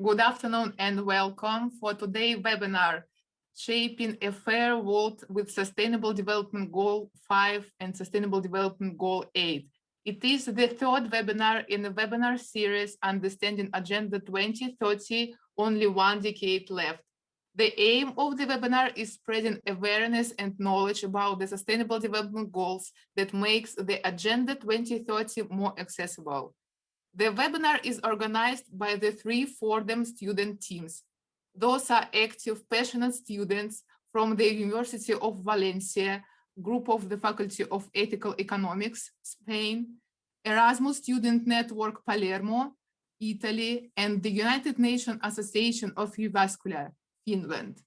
Good afternoon and welcome for today's webinar, Shaping a Fair World with Sustainable Development Goal 5 and Sustainable Development Goal 8. It is the third webinar in the webinar series, Understanding Agenda 2030, Only One Decade Left. The aim of the webinar is spreading awareness and knowledge about the Sustainable Development Goals that makes the Agenda 2030 more accessible. The webinar is organized by the 3 FORTHEM student teams. Those are active, passionate students from the University of València, group of the Faculty of Ethical Economics, Spain, Erasmus Student Network Palermo, Italy, and the United Nations Association of Jyväskylä, Finland.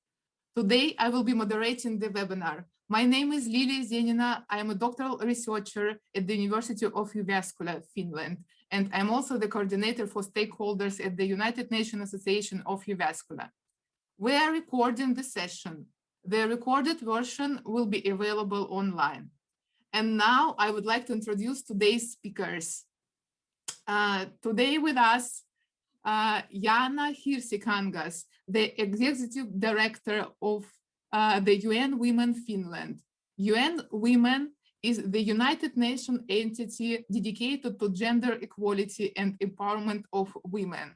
Today, I will be moderating the webinar. My name is Lilia Zenina. I am a doctoral researcher at the University of Jyväskylä, Finland, and I'm also the coordinator for stakeholders at the United Nations Association of Jyväskylä. We are recording the session. The recorded version will be available online. And now I would like to introduce today's speakers. Today with us, Jaana Hirsikangas, the Executive Director of the UN Women Finland. UN Women is the United Nations entity dedicated to gender equality and empowerment of women.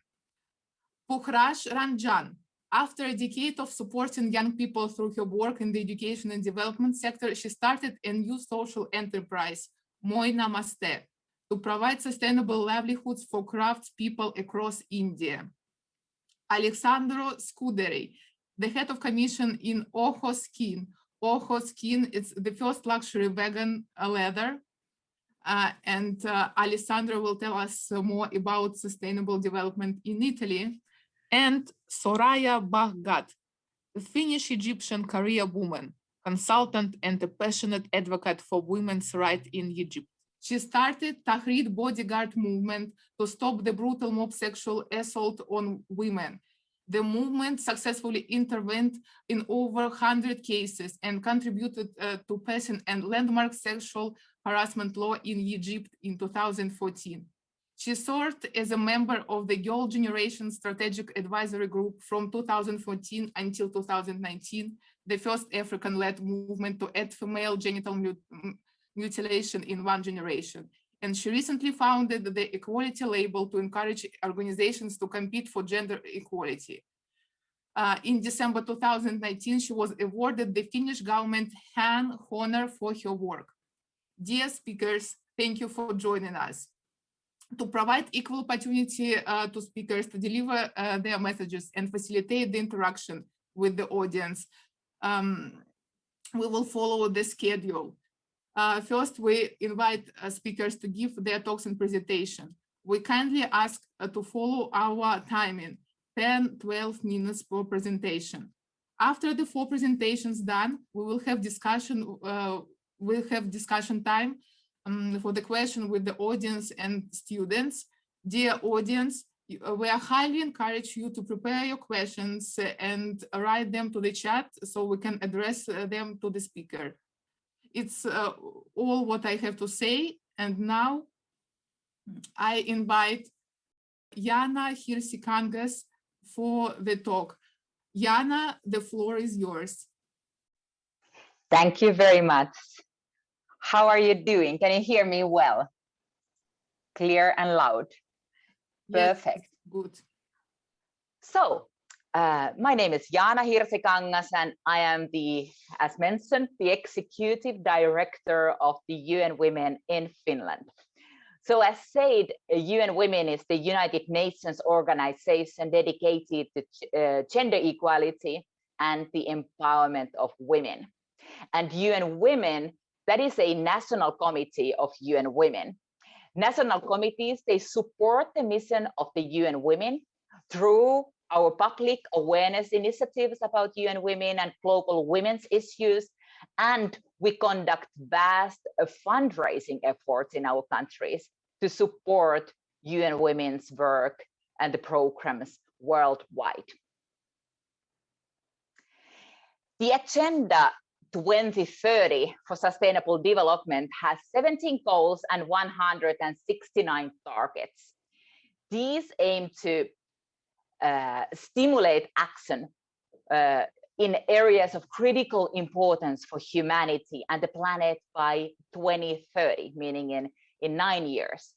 Pukhraj Ranjan, after a decade of supporting young people through her work in the education and development sector, she started a new social enterprise, Moi Namaste, to provide sustainable livelihoods for craftspeople across India. Alexandru Scuderi, the head of commission in Oho Skin. Oho Skin is the first luxury vegan leather. And Alessandro will tell us more about sustainable development in Italy. And Soraya Bahgat, a Finnish Egyptian career woman, consultant and a passionate advocate for women's rights in Egypt. She started Tahrir Bodyguard movement to stop the brutal mob sexual assault on women. The movement successfully intervened in over 100 cases and contributed to passing a landmark sexual harassment law in Egypt in 2014. She served as a member of the Girl Generation Strategic Advisory Group from 2014 until 2019, the first African-led movement to end female genital mutilation in one generation. And she recently founded the Equality Label to encourage organizations to compete for gender equality. In December 2019, she was awarded the Finnish government Han honor for her work. Dear speakers, thank you for joining us. To provide equal opportunity to speakers to deliver their messages and facilitate the interaction with the audience, we will follow the schedule. First, we invite speakers to give their talks and presentation. We kindly ask to follow our timing, 10-12 minutes per presentation. After the 4 presentations done, we will have discussion. We'll have discussion time for the question with the audience and students. Dear audience, we are highly encourage you to prepare your questions and write them to the chat so we can address them to the speaker. It's all what I have to say. And now I invite Jaana Hirsikangas for the talk. Jaana, the floor is yours. Thank you very much. How are you doing? Can you hear me well? Clear and loud. Perfect. Yes, good. So, my name is Jaana Hirsikangas, and I am as mentioned, the Executive Director of the UN Women in Finland. So as said, UN Women is the United Nations organization dedicated to gender equality and the empowerment of women. And UN Women, that is a national committee of UN Women. National committees, they support the mission of the UN Women through our public awareness initiatives about UN Women and global women's issues, and we conduct vast fundraising efforts in our countries to support UN Women's work and the programs worldwide. The Agenda 2030 for Sustainable Development has 17 goals and 169 targets. These aim to stimulate action in areas of critical importance for humanity and the planet by 2030, meaning in 9 years.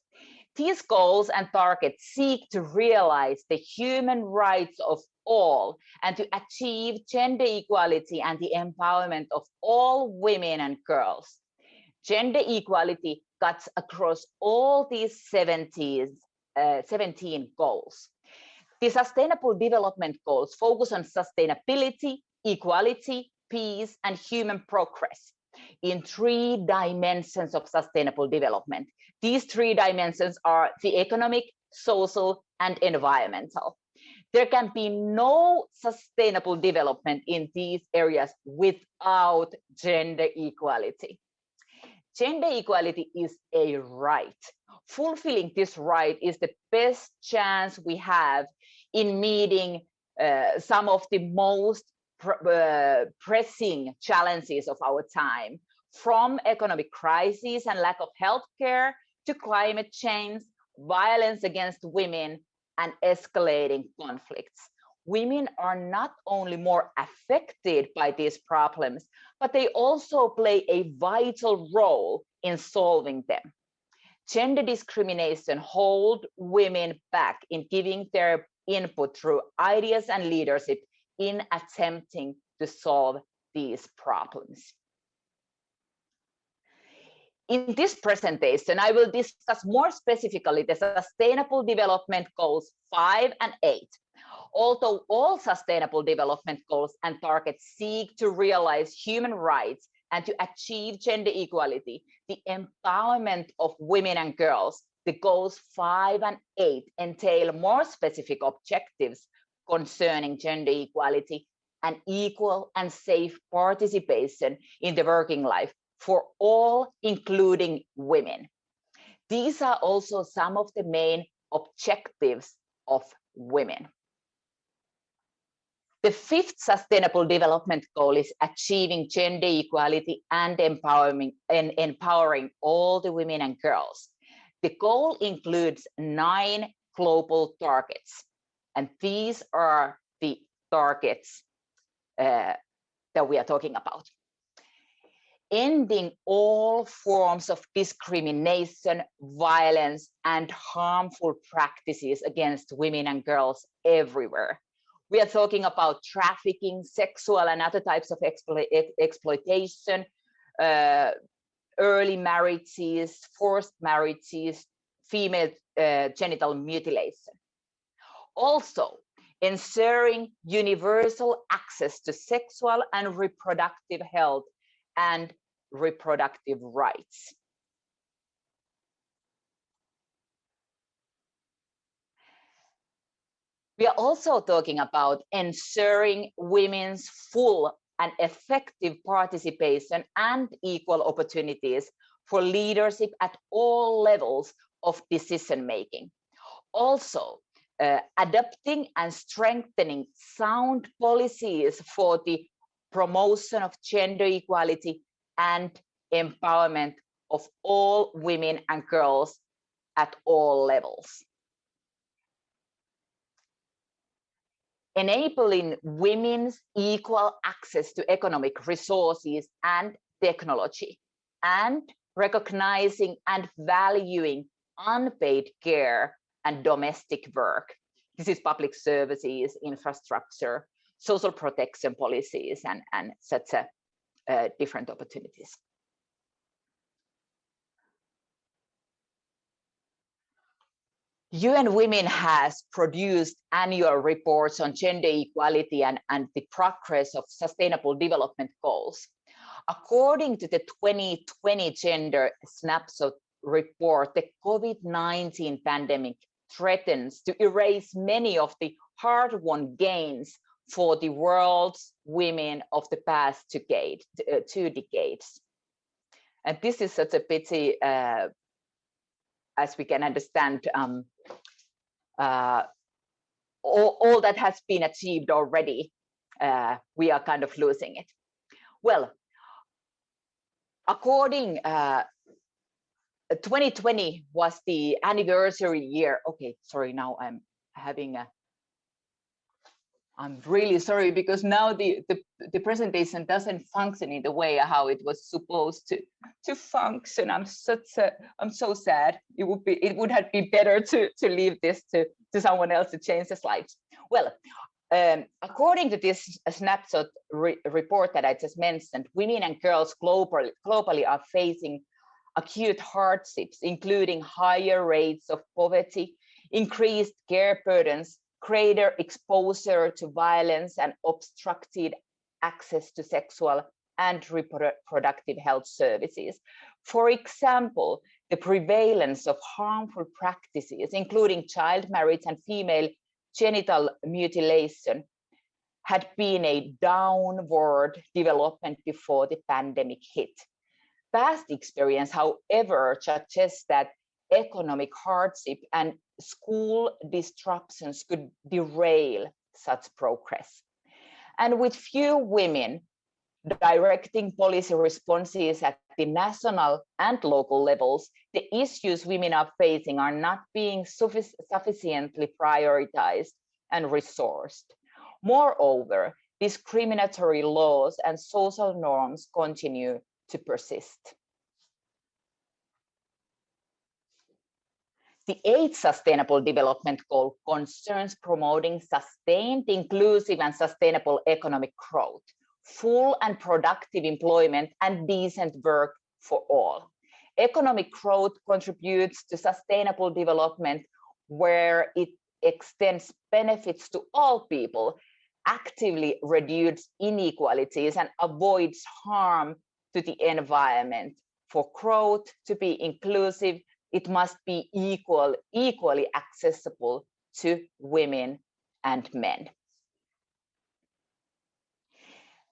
These goals and targets seek to realize the human rights of all and to achieve gender equality and the empowerment of all women and girls. Gender equality cuts across all these 17 goals. The Sustainable Development Goals focus on sustainability, equality, peace, and human progress in 3 dimensions of sustainable development. These 3 dimensions are the economic, social, and environmental. There can be no sustainable development in these areas without gender equality. Gender equality is a right. Fulfilling this right is the best chance we have in meeting some of the most pressing challenges of our time, from economic crises and lack of healthcare to climate change, violence against women, and escalating conflicts. Women are not only more affected by these problems, but they also play a vital role in solving them. Gender discrimination holds women back in giving their input through ideas and leadership in attempting to solve these problems. In this presentation, I will discuss more specifically the Sustainable Development Goals 5 and 8. Although all Sustainable Development Goals and targets seek to realize human rights and to achieve gender equality, the empowerment of women and girls, the goals 5 and 8 entail more specific objectives concerning gender equality and equal and safe participation in the working life for all, including women. These are also some of the main objectives of women. The 5th Sustainable Development Goal is achieving gender equality and empowering all the women and girls. The goal includes 9 global targets, and these are the targets that we are talking about. Ending all forms of discrimination, violence, and harmful practices against women and girls everywhere. We are talking about trafficking, sexual and other types of exploitation, early marriages, forced marriages, female genital mutilation. Also, ensuring universal access to sexual and reproductive health and reproductive rights. We are also talking about ensuring women's full and effective participation and equal opportunities for leadership at all levels of decision-making. Also, adopting and strengthening sound policies for the promotion of gender equality and empowerment of all women and girls at all levels. Enabling women's equal access to economic resources and technology, and recognizing and valuing unpaid care and domestic work. This is public services, infrastructure, social protection policies, and such different opportunities. UN Women has produced annual reports on gender equality and the progress of Sustainable Development Goals. According to the 2020 Gender Snapshot report, the COVID-19 pandemic threatens to erase many of the hard-won gains for the world's women of the past 2 decades. And this is such a pity, as we can understand, all that has been achieved already, we are kind of losing it. Well, according 2020 was the anniversary year. Okay, sorry, now I'm having a I'm really sorry because now the presentation doesn't function in the way how it was supposed to function. I'm so sad. It would have been better to leave this to someone else to change the slides. Well, according to this snapshot report that I just mentioned, women and girls globally are facing acute hardships, including higher rates of poverty, increased care burdens, greater exposure to violence, and obstructed access to sexual and reproductive health services. For example, the prevalence of harmful practices, including child marriage and female genital mutilation, had been a downward development before the pandemic hit. Past experience, however, suggests that economic hardship and school disruptions could derail such progress. And with few women directing policy responses at the national and local levels, the issues women are facing are not being sufficiently prioritized and resourced. Moreover, discriminatory laws and social norms continue to persist. The 8th Sustainable Development Goal concerns promoting sustained, inclusive, and sustainable economic growth, full and productive employment, and decent work for all. Economic growth contributes to sustainable development where it extends benefits to all people, actively reduces inequalities, and avoids harm to the environment. For growth to be inclusive, it must be equally accessible to women and men.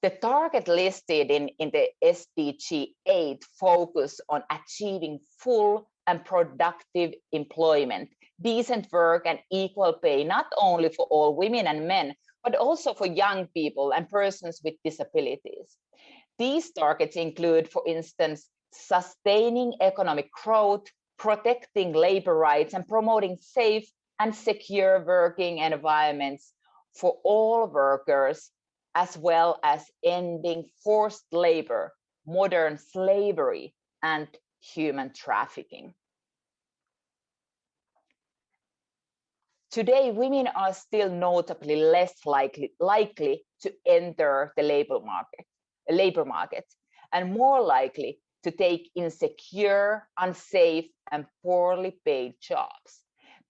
The target listed in the SDG 8 focus on achieving full and productive employment, decent work, and equal pay, not only for all women and men, but also for young people and persons with disabilities. These targets include, for instance, sustaining economic growth, protecting labor rights, and promoting safe and secure working environments for all workers, as well as ending forced labor, modern slavery, and human trafficking. Today, women are still notably less likely to enter the labor market, and more likely to take insecure, unsafe, and poorly paid jobs.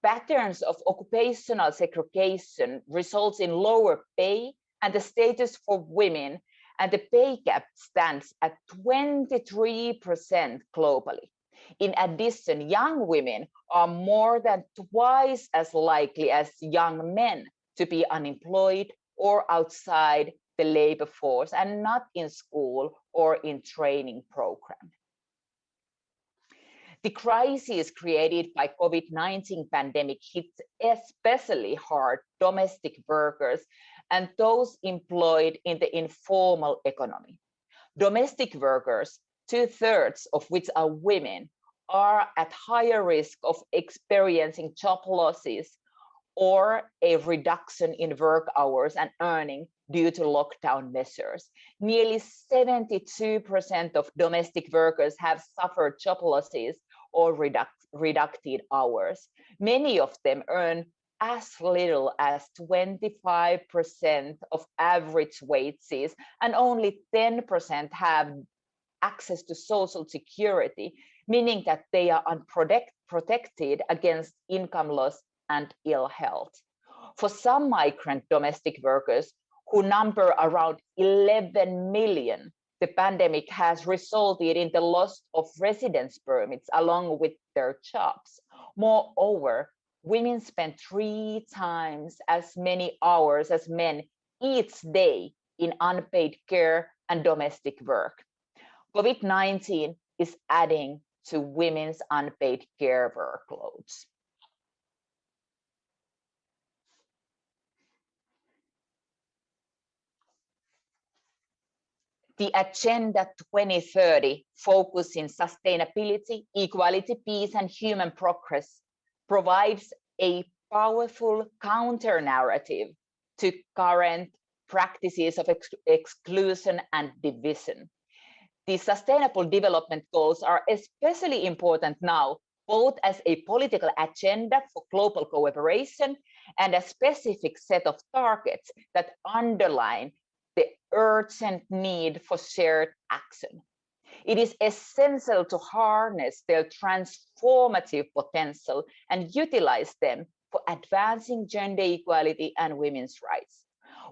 Patterns of occupational segregation results in lower pay and the status for women, and the pay gap stands at 23% globally. In addition, young women are more than twice as likely as young men to be unemployed or outside the labor force and not in school or in training program. The crisis created by COVID-19 pandemic hits especially hard domestic workers and those employed in the informal economy. Domestic workers, 2/3 of which are women, are at higher risk of experiencing job losses or a reduction in work hours and earning due to lockdown measures. Nearly 72% of domestic workers have suffered job losses or reduced hours. Many of them earn as little as 25% of average wages, and only 10% have access to social security, meaning that they are unprotected against income loss and ill health. For some migrant domestic workers, who number around 11 million, the pandemic has resulted in the loss of residence permits along with their jobs. Moreover, women spend 3 times as many hours as men each day in unpaid care and domestic work. COVID-19 is adding to women's unpaid care workloads. The Agenda 2030, focusing sustainability, equality, peace, and human progress, provides a powerful counter-narrative to current practices of exclusion and division. The Sustainable Development Goals are especially important now, both as a political agenda for global cooperation and a specific set of targets that underline the urgent need for shared action. It is essential to harness their transformative potential and utilize them for advancing gender equality and women's rights.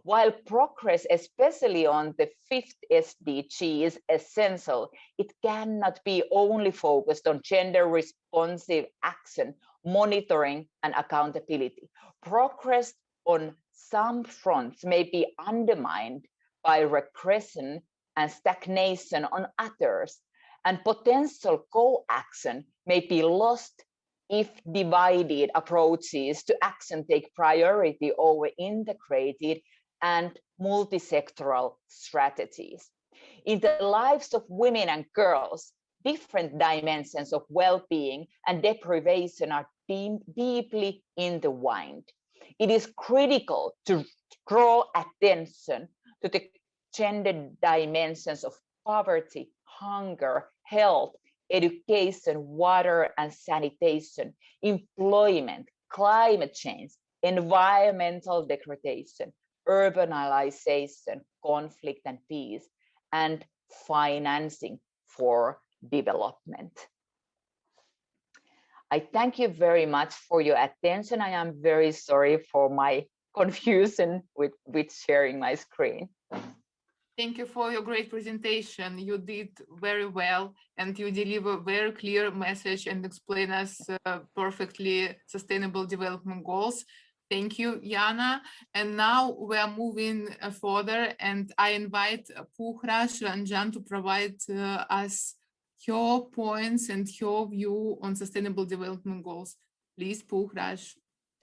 While progress, especially on the 5th SDG, is essential, it cannot be only focused on gender responsive action, monitoring, and accountability. Progress on some fronts may be undermined by regression and stagnation on others, and potential co-action may be lost if divided approaches to action take priority over integrated and multi-sectoral strategies. In the lives of women and girls, different dimensions of well-being and deprivation are deeply intertwined. It is critical to draw attention to the gender dimensions of poverty, hunger, health, education, water and sanitation, employment, climate change, environmental degradation, urbanization, conflict and peace, and financing for development. I thank you very much for your attention. I am very sorry for my confusion with sharing my screen. Thank you for your great presentation. You did very well, and you deliver very clear message and explain us perfectly sustainable development goals. Thank you, Jaana. And now we are moving further, and I invite Pukhraj Ranjan to provide us your points and your view on sustainable development goals. Please, Pukhraj.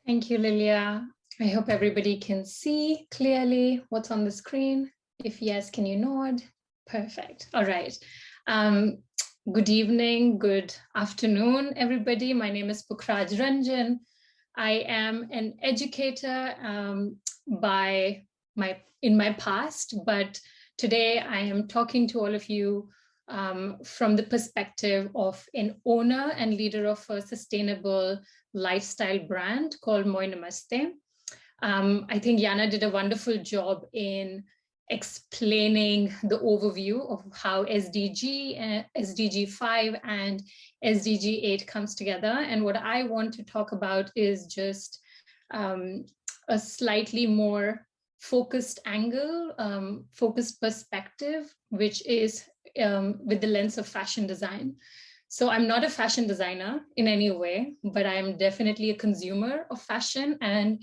Thank you, Lilia. I hope everybody can see clearly what's on the screen. If yes, can you nod? Perfect. All right. Good evening, good afternoon, everybody. My name is Pukhraj Ranjan. I am an educator in my past, but today I am talking to all of you from the perspective of an owner and leader of a sustainable lifestyle brand called Moi Namaste. I think Jaana did a wonderful job in explaining the overview of how SDG 5 and SDG 8 comes together. And what I want to talk about is just a slightly more focused angle, focused perspective, which is with the lens of fashion design. So I'm not a fashion designer in any way, but I'm definitely a consumer of fashion, and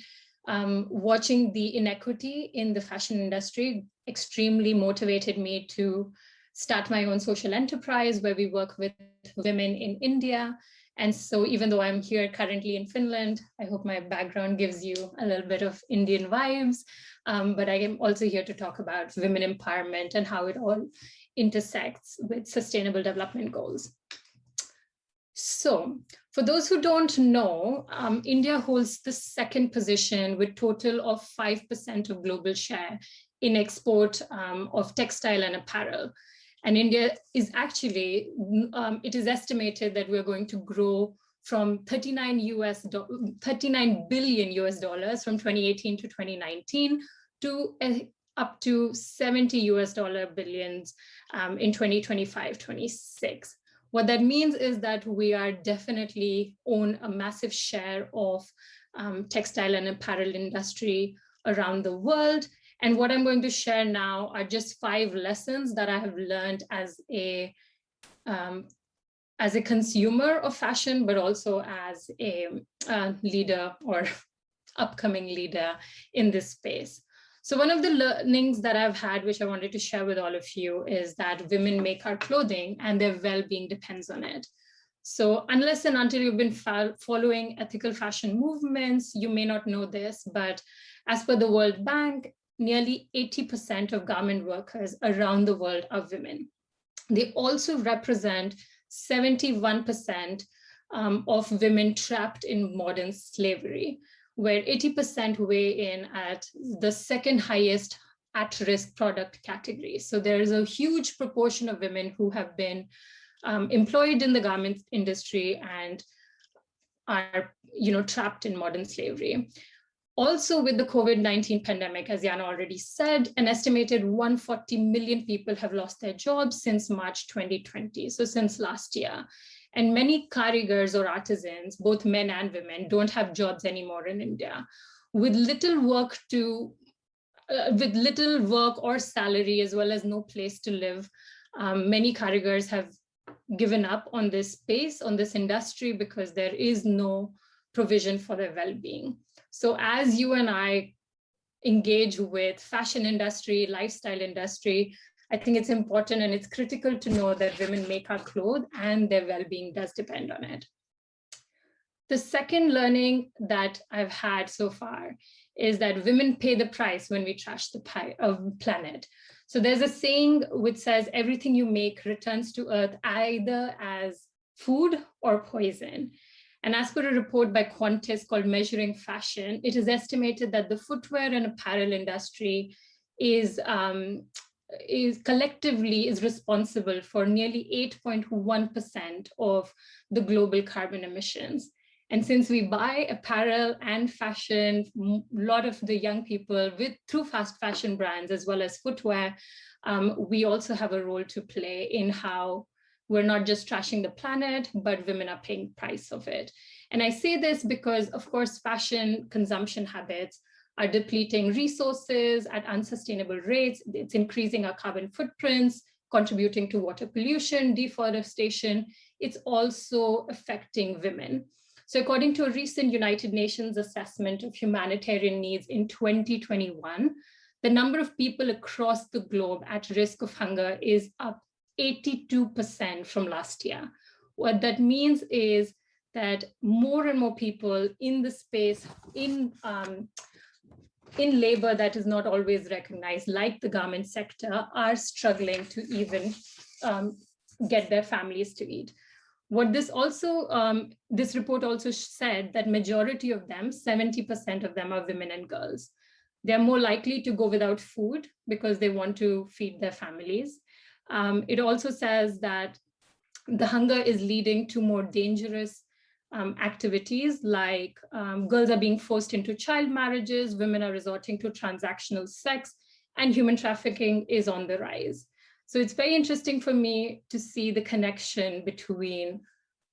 watching the inequity in the fashion industry extremely motivated me to start my own social enterprise where we work with women in India. And so even though I'm here currently in Finland, I hope my background gives you a little bit of Indian vibes, but I am also here to talk about women empowerment and how it all intersects with sustainable development goals. So for those who don't know, India holds the second position with total of 5% of global share in export of textile and apparel. And India is actually, it is estimated that we're going to grow from $39 billion from 2018 to 2019 to up to $70 billions in 2025-26. What that means is that we are definitely own a massive share of textile and apparel industry around the world. And what I'm going to share now are just 5 lessons that I have learned as a consumer of fashion, but also as a leader or upcoming leader in this space. So one of the learnings that I've had, which I wanted to share with all of you, is that women make our clothing and their well-being depends on it. So unless and until you've been following ethical fashion movements, you may not know this, but as per the World Bank, nearly 80% of garment workers around the world are women. They also represent 71% of women trapped in modern slavery. where 80% weigh in at the second highest at-risk product category. So there is a huge proportion of women who have been employed in the garment industry and are, trapped in modern slavery. Also, with the COVID-19 pandemic, as Jaana already said, an estimated 140 million people have lost their jobs since March 2020, so since last year. And many karigars or artisans, both men and women, don't have jobs anymore in India. With little work or salary, as well as no place to live, many karigars have given up on this space, on this industry, because there is no provision for their well-being. So as you and I engage with fashion industry, lifestyle industry, I think it's important and it's critical to know that women make our clothes and their well-being does depend on it. The second learning that I've had so far is that women pay the price when we trash the planet. So there's a saying which says everything you make returns to earth either as food or poison. And as per a report by Qantas called Measuring Fashion, it is estimated that the footwear and apparel industry is collectively responsible for nearly 8.1% of the global carbon emissions. And since we buy apparel and fashion, a lot of the young people through fast fashion brands as well as footwear, we also have a role to play in how we're not just trashing the planet, but women are paying the price of it. And I say this because, of course, fashion consumption habits are depleting resources at unsustainable rates. It's increasing our carbon footprints, contributing to water pollution, deforestation. It's also affecting women. So according to a recent United Nations assessment of humanitarian needs in 2021, the number of people across the globe at risk of hunger is up 82% from last year. What that means is that more and more people in the space, in labor that is not always recognized, like the garment sector, are struggling to even get their families to eat. What this report also said that majority of them, 70% of them, are women and girls. They're more likely to go without food because they want to feed their families. It also says that the hunger is leading to more dangerous activities, like girls are being forced into child marriages, women are resorting to transactional sex, and human trafficking is on the rise. So it's very interesting for me to see the connection between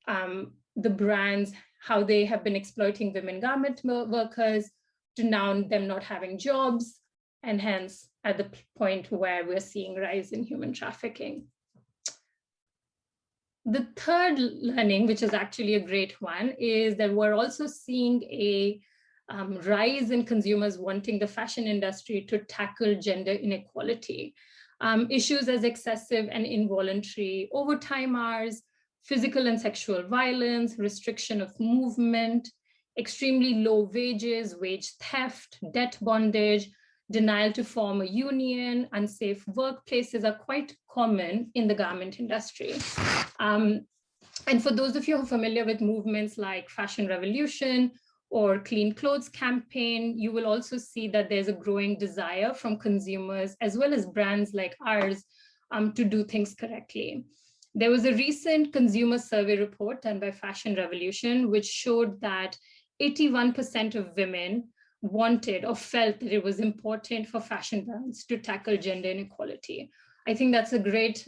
the brands, how they have been exploiting women garment workers, to now them not having jobs, and hence at the point where we're seeing rise in human trafficking. The third learning, which is actually a great one, is that we're also seeing a rise in consumers wanting the fashion industry to tackle gender inequality. Issues as excessive and involuntary overtime hours, physical and sexual violence, restriction of movement, extremely low wages, wage theft, debt bondage, denial to form a union, unsafe workplaces are quite common in the garment industry. And for those of you who are familiar with movements like Fashion Revolution or Clean Clothes Campaign, you will also see that there's a growing desire from consumers as well as brands like ours to do things correctly. There was a recent consumer survey report done by Fashion Revolution, which showed that 81% of women wanted or felt that it was important for fashion brands to tackle gender inequality. I think that's a great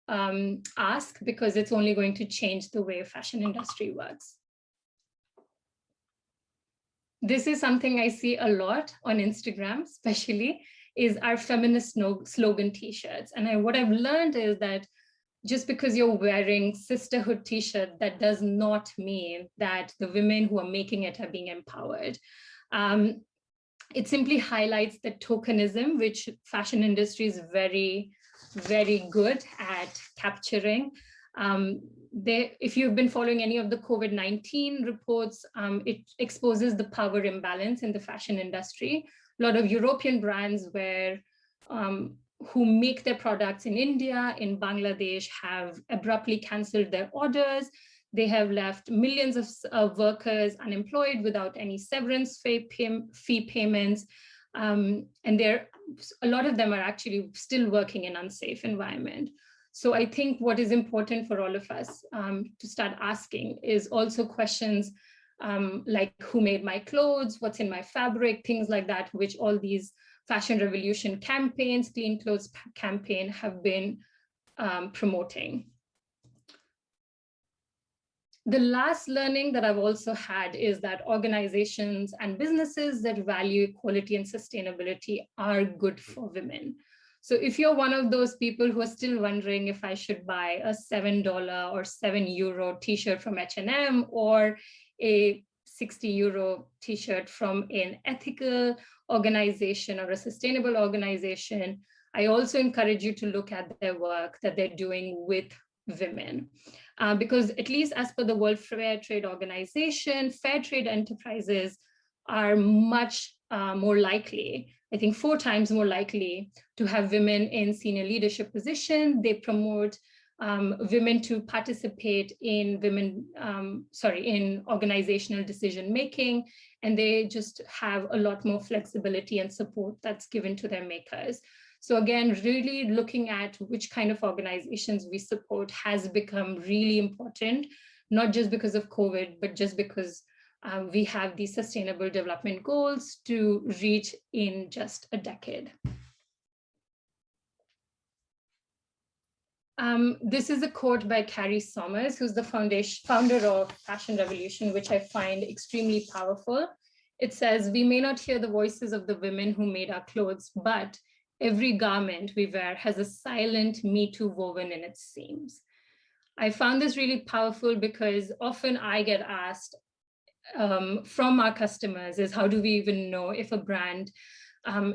ask, because it's only going to change the way fashion industry works. This is something I see a lot on Instagram, especially, is our feminist slogan t-shirts. And what I've learned is that just because you're wearing sisterhood t-shirt, that does not mean that the women who are making it are being empowered. It simply highlights the tokenism, which fashion industry is very, very good at capturing. If you've been following any of the COVID-19 reports, it exposes the power imbalance in the fashion industry. A lot of European brands who make their products in India, in Bangladesh, have abruptly canceled their orders. They have left millions of workers unemployed without any severance fee payments. And a lot of them are actually still working in unsafe environment. So I think what is important for all of us to start asking is also questions like who made my clothes, what's in my fabric, things like that, which all these fashion revolution campaigns, clean clothes campaign have been promoting. The last learning that I've also had is that organizations and businesses that value equality and sustainability are good for women. So if you're one of those people who are still wondering if I should buy a $7 or €7 t-shirt from H&M or a €60 t-shirt from an ethical organization or a sustainable organization, I also encourage you to look at their work that they're doing with women. Because at least as per the World Fair Trade Organization, fair trade enterprises are much more likely, I think 4 times more likely, to have women in senior leadership position. They promote women to participate in in organizational decision making, and they just have a lot more flexibility and support that's given to their makers. So again, really looking at which kind of organizations we support has become really important, not just because of COVID, but just because we have these sustainable development goals to reach in just a decade. This is a quote by Carrie Sommers, who's the founder of Fashion Revolution, which I find extremely powerful. It says, "We may not hear the voices of the women who made our clothes, but every garment we wear has a silent Me Too woven in its seams." I found this really powerful because often I get asked from our customers is how do we even know if a brand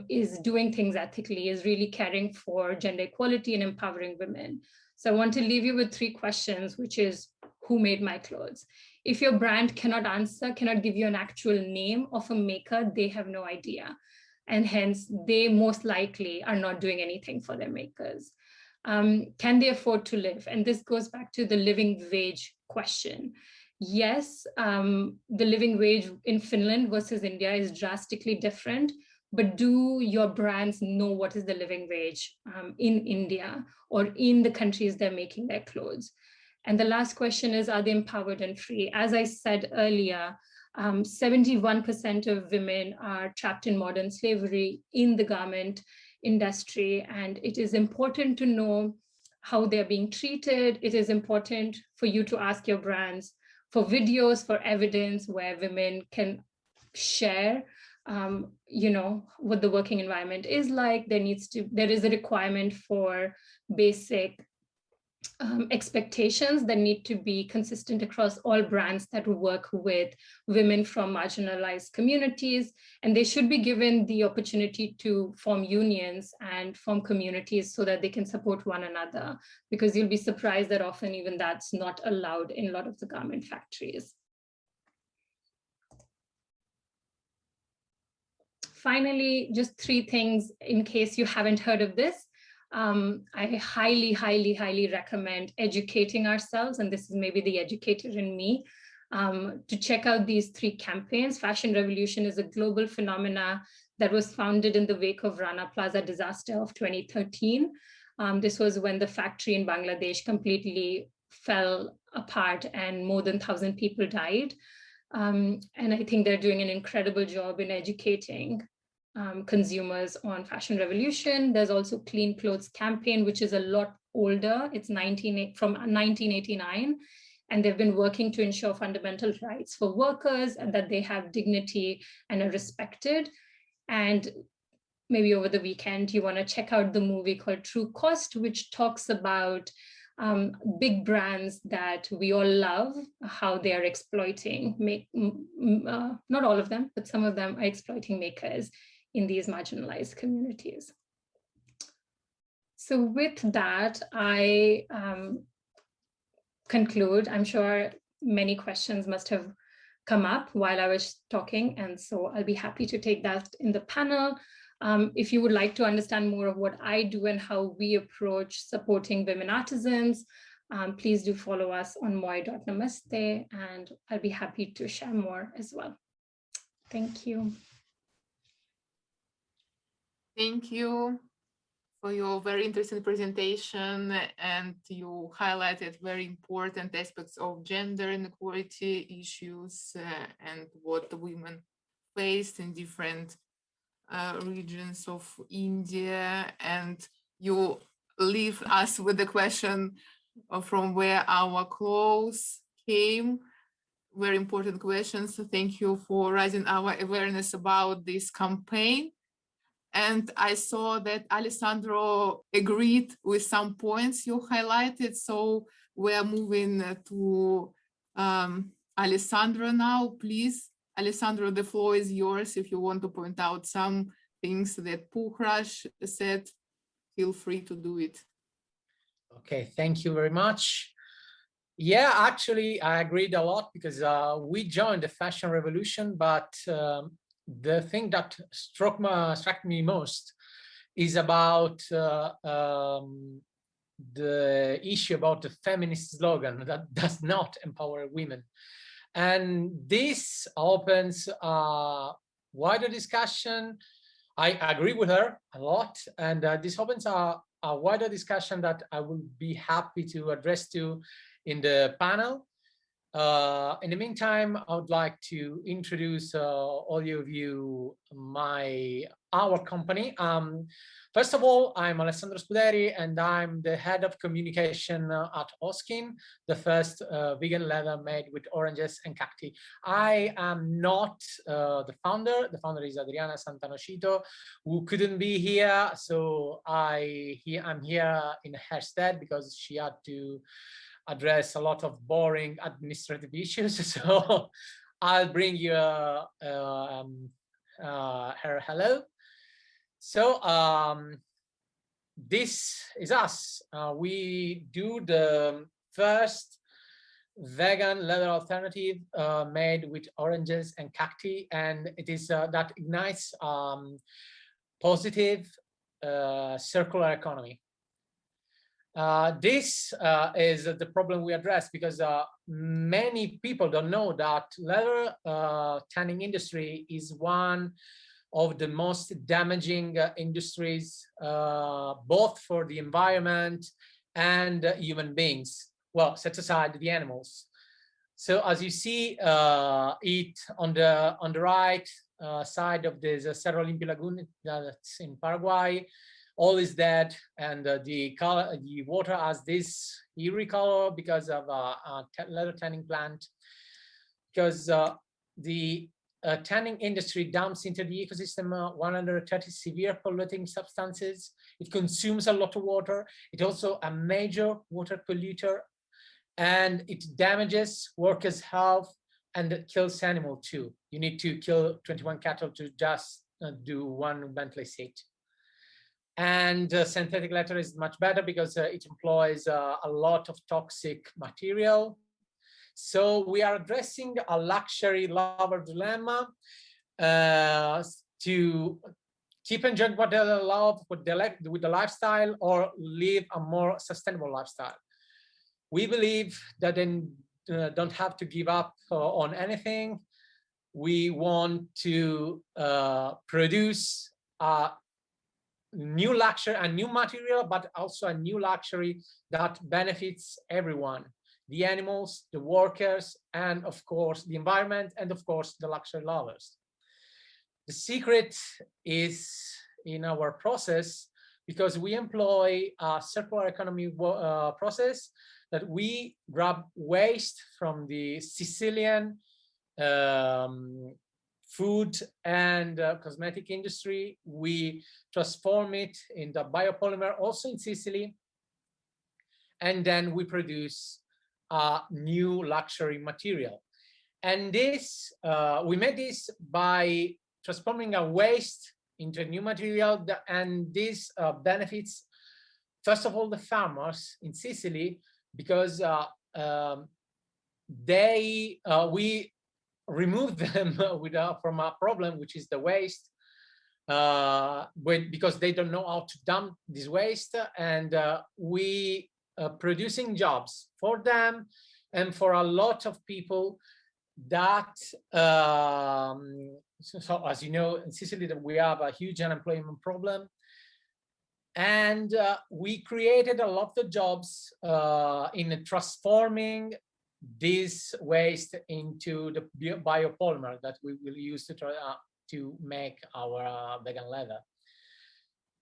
is doing things ethically, is really caring for gender equality and empowering women. So I want to leave you with 3 questions, which is, who made my clothes? If your brand cannot answer, cannot give you an actual name of a maker, they have no idea. And hence they most likely are not doing anything for their makers. Can they afford to live? And this goes back to the living wage question. Yes, the living wage in Finland versus India is drastically different, but do your brands know what is the living wage in India or in the countries they're making their clothes? And the last question is, are they empowered and free? As I said earlier, 71% of women are trapped in modern slavery in the garment industry, and it is important to know how they're being treated. It is important for you to ask your brands for videos, for evidence where women can share what the working environment is like. There is a requirement for basic expectations that need to be consistent across all brands that work with women from marginalized communities, and they should be given the opportunity to form unions and form communities so that they can support one another, because you'll be surprised that often even that's not allowed in a lot of the garment factories. Finally, just 3 things in case you haven't heard of this. I highly, highly, highly recommend educating ourselves, and this is maybe the educator in me, to check out these 3 campaigns. Fashion Revolution is a global phenomena that was founded in the wake of Rana Plaza disaster of 2013. This was when the factory in Bangladesh completely fell apart and more than 1,000 people died. And I think they're doing an incredible job in educating consumers on Fashion Revolution. There's also Clean Clothes Campaign, which is a lot older. It's from 1989, and they've been working to ensure fundamental rights for workers and that they have dignity and are respected. And maybe over the weekend, you want to check out the movie called True Cost, which talks about big brands that we all love, how they are exploiting, not all of them, but some of them are exploiting makers in these marginalized communities. So with that, I conclude. I'm sure many questions must have come up while I was talking, and so I'll be happy to take that in the panel. If you would like to understand more of what I do and how we approach supporting women artisans, Please do follow us on moi.namaste, and I'll be happy to share more as well. Thank you. Thank you for your very interesting presentation, and you highlighted very important aspects of gender inequality issues and what the women faced in different regions of India. And you leave us with the question from where our clothes came. Very important questions. So thank you for raising our awareness about this campaign. And I saw that Alessandro agreed with some points you highlighted. So we're moving to Alessandro now. Please, Alessandro, the floor is yours. If you want to point out some things that Pukhraj said, feel free to do it. Okay, thank you very much. Yeah, actually, I agreed a lot because we joined the fashion revolution, but the thing that struck me most is about the issue about the feminist slogan that does not empower women. And this opens a wider discussion. I agree with her a lot, and this opens a wider discussion that I will be happy to address to in the panel. In the meantime, I would like to introduce all of you our company. First of all, I'm Alessandro Scuderi, and I'm the head of communication at Oskin, the first vegan leather made with oranges and cacti. I am not the founder. The founder is Adriana Santanocito, who couldn't be here, so I'm here in her stead because she had to address a lot of boring administrative issues. So I'll bring you her hello. So this is us. We do the first vegan leather alternative made with oranges and cacti, and it is that ignites positive circular economy. This is the problem we address, because many people don't know that leather tanning industry is one of the most damaging industries, both for the environment and human beings. Well, set aside the animals. So as you see it on the right side of the Cerro Limpio Lagoon, that's in Paraguay, all is dead, and the water has this eerie color because of a leather tanning plant, because the tanning industry dumps into the ecosystem 130 severe polluting substances. It consumes a lot of water. It's also a major water polluter, and it damages workers' health and it kills animals too. You need to kill 21 cattle to just do one Bentley seat. And synthetic leather is much better because it employs a lot of toxic material. So we are addressing a luxury lover dilemma to keep enjoying what they love, what they like with the lifestyle, or live a more sustainable lifestyle. We believe that they don't have to give up on anything. We want to produce a new luxury, a new material, but also a new luxury that benefits everyone, the animals, the workers, and of course the environment, and of course the luxury lovers. The secret is in our process, because we employ a circular economy process that we grab waste from the Sicilian food and cosmetic industry. We transform it into biopolymer, also in Sicily, and then we produce a new luxury material. And this, we made this by transforming a waste into a new material, and this benefits, first of all, the farmers in Sicily, because we remove them from a problem, which is the waste, because they don't know how to dump this waste, and we producing jobs for them and for a lot of people that, so as you know, in Sicily, that we have a huge unemployment problem. And we created a lot of jobs in transforming this waste into the biopolymer that we will use to make our vegan leather.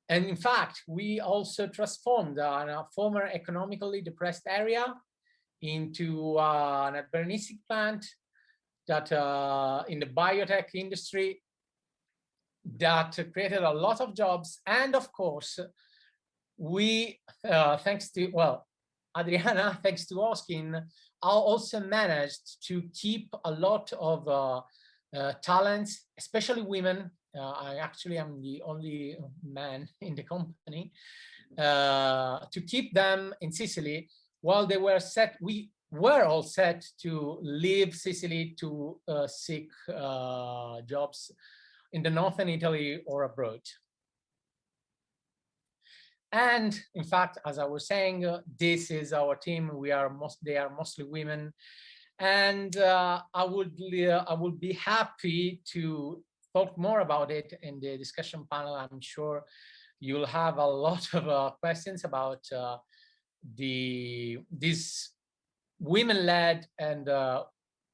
And in fact, we also transformed a former economically depressed area into an urbanistic plant that in the biotech industry that created a lot of jobs. And of course, we, thanks to, well, Adriana, thanks to Oskin, also managed to keep a lot of talents, especially women. I actually am the only man in the company, to keep them in Sicily while they were set. We were all set to leave Sicily to seek jobs in the northern Italy or abroad. And in fact, as I was saying, this is our team. They are mostly women, and I would be happy to talk more about it in the discussion panel. I'm sure you'll have a lot of questions about this women-led and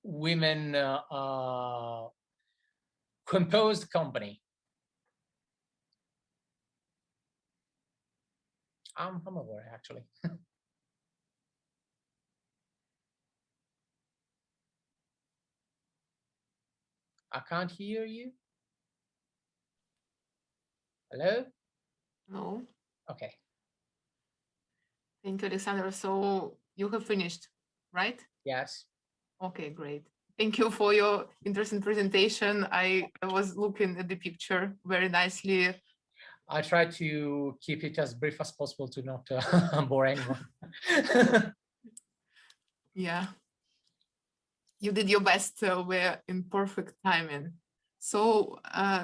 women composed company. I'm aware, actually. I can't hear you. Hello? No. Okay. Thank you, Alexander. So you have finished, right? Yes. Okay, great. Thank you for your interesting presentation. I was looking at the picture very nicely. I try to keep it as brief as possible to not bore anyone. Yeah, you did your best. We're in perfect timing. So,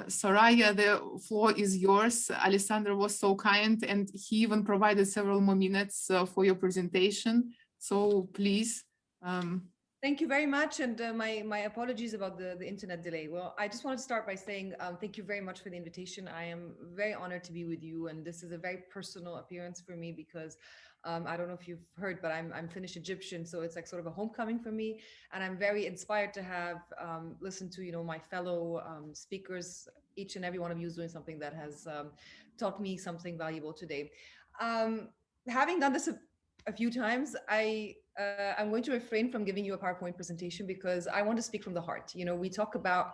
Soraya, the floor is yours. Alexander was so kind, and he even provided several more minutes for your presentation. So please. Thank you very much, and my apologies about the internet delay. Well, I just wanted to start by saying thank you very much for the invitation. I am very honored to be with you, and this is a very personal appearance for me because I don't know if you've heard, but I'm Finnish Egyptian, so it's like sort of a homecoming for me, and I'm very inspired to have listened to my fellow speakers. Each and every one of you is doing something that has taught me something valuable today. Having done this a few times, I'm going to refrain from giving you a PowerPoint presentation because I want to speak from the heart. We talk about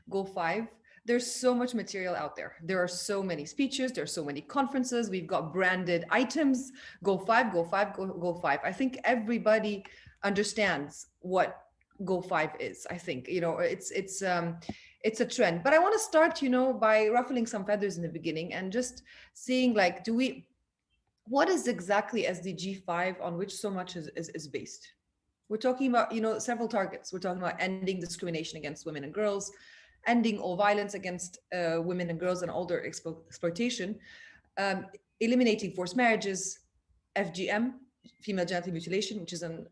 Goal 5. There's so much material out there. There are so many speeches. There are so many conferences. We've got branded items. Goal 5, Goal 5, Goal 5. I think everybody understands what Goal 5 is. I think, it's a trend. But I want to start, by ruffling some feathers in the beginning and just seeing like, what is exactly SDG 5 on which so much is based? We're talking about, several targets. We're talking about ending discrimination against women and girls, ending all violence against women and girls and all their exploitation, eliminating forced marriages, FGM, female genital mutilation, which is an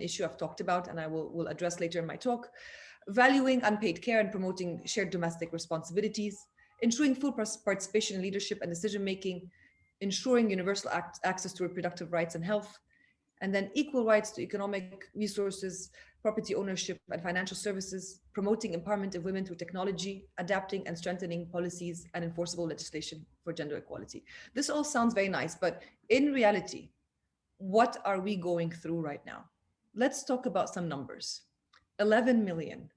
issue I've talked about and I will address later in my talk, valuing unpaid care and promoting shared domestic responsibilities, ensuring full participation in leadership and decision-making, ensuring universal access to reproductive rights and health, and then equal rights to economic resources, property ownership and financial services, promoting empowerment of women through technology, adapting and strengthening policies and enforceable legislation for gender equality. This all sounds very nice, but in reality, what are we going through right now? Let's talk about some numbers. 11 million.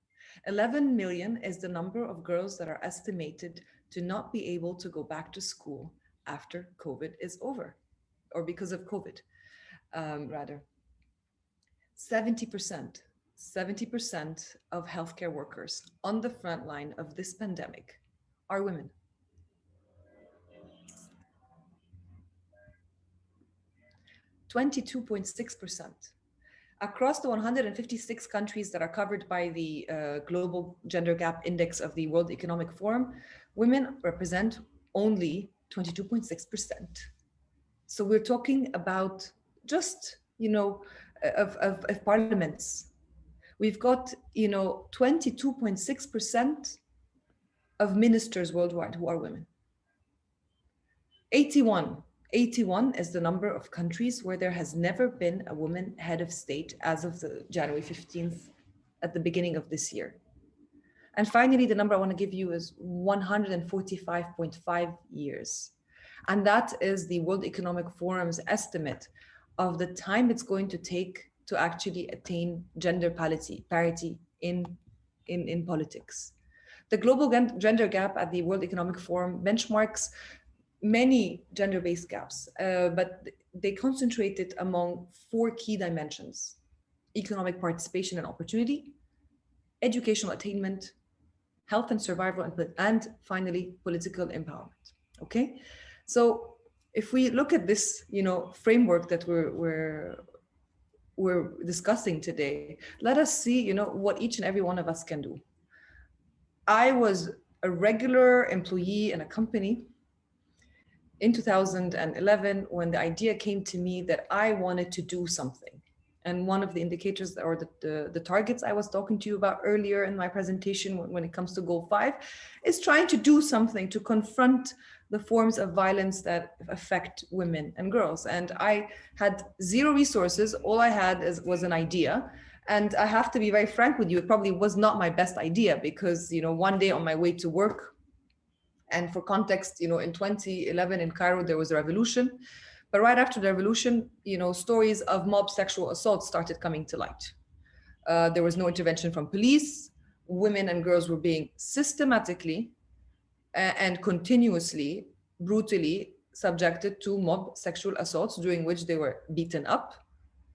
11 million is the number of girls that are estimated to not be able to go back to school after COVID is over, or because of COVID, rather. 70% of healthcare workers on the front line of this pandemic are women. 22.6%. Across the 156 countries that are covered by the Global Gender Gap Index of the World Economic Forum, women represent only 22.6%. So we're talking about just, of parliaments. We've got, 22.6% of ministers worldwide who are women. 81 is the number of countries where there has never been a woman head of state as of the January 15th at the beginning of this year. And finally, the number I want to give you is 145.5 years. And that is the World Economic Forum's estimate of the time it's going to take to actually attain gender parity in politics. The global gender gap at the World Economic Forum benchmarks many gender-based gaps, but they concentrated among 4 key dimensions: economic participation and opportunity, educational attainment, health and survival, and finally, political empowerment. Okay, so if we look at this, framework that we're discussing today, let us see, what each and every one of us can do. I was a regular employee in a company in 2011 when the idea came to me that I wanted to do something. And one of the indicators or the targets I was talking to you about earlier in my presentation when it comes to goal 5 is trying to do something to confront the forms of violence that affect women and girls. And I had 0 resources. All I had was an idea. And I have to be very frank with you, it probably was not my best idea because, one day on my way to work, and for context, in 2011 in Cairo, there was a revolution. But right after the revolution, stories of mob sexual assault started coming to light. There was no intervention from police. Women and girls were being systematically and continuously, brutally subjected to mob sexual assaults, during which they were beaten up,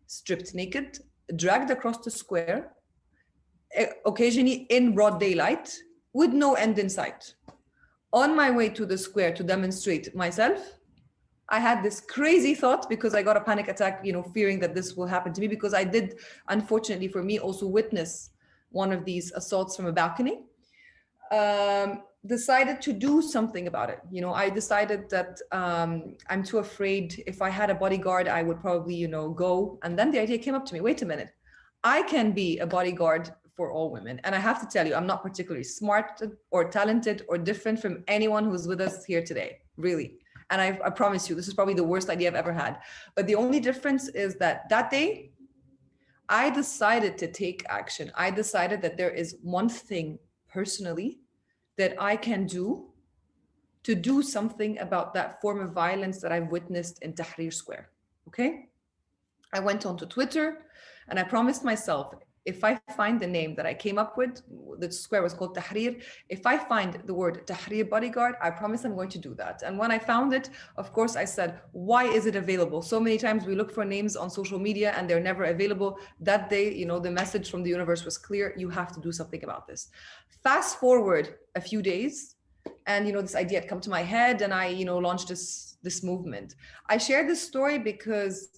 stripped naked, dragged across the square, occasionally in broad daylight, with no end in sight. On my way to the square to demonstrate myself, I had this crazy thought because I got a panic attack, fearing that this will happen to me, because I did, unfortunately for me, also witness one of these assaults from a balcony. Decided to do something about it. I decided that I'm too afraid. If I had a bodyguard, I would probably, go. And then the idea came up to me, wait a minute, I can be a bodyguard for all women. And I have to tell you, I'm not particularly smart or talented or different from anyone who's with us here today, really. And I promise you, this is probably the worst idea I've ever had. But the only difference is that day, I decided to take action. I decided that there is one thing personally that I can do to do something about that form of violence that I've witnessed in Tahrir Square, okay? I went onto Twitter and I promised myself, if I find the name that I came up with, the square was called Tahrir. If I find the word Tahrir bodyguard, I promise I'm going to do that. And when I found it, of course, I said, why is it available? So many times we look for names on social media and they're never available. That day, the message from the universe was clear. You have to do something about this. Fast forward a few days, and this idea had come to my head, and I launched this movement. I share this story because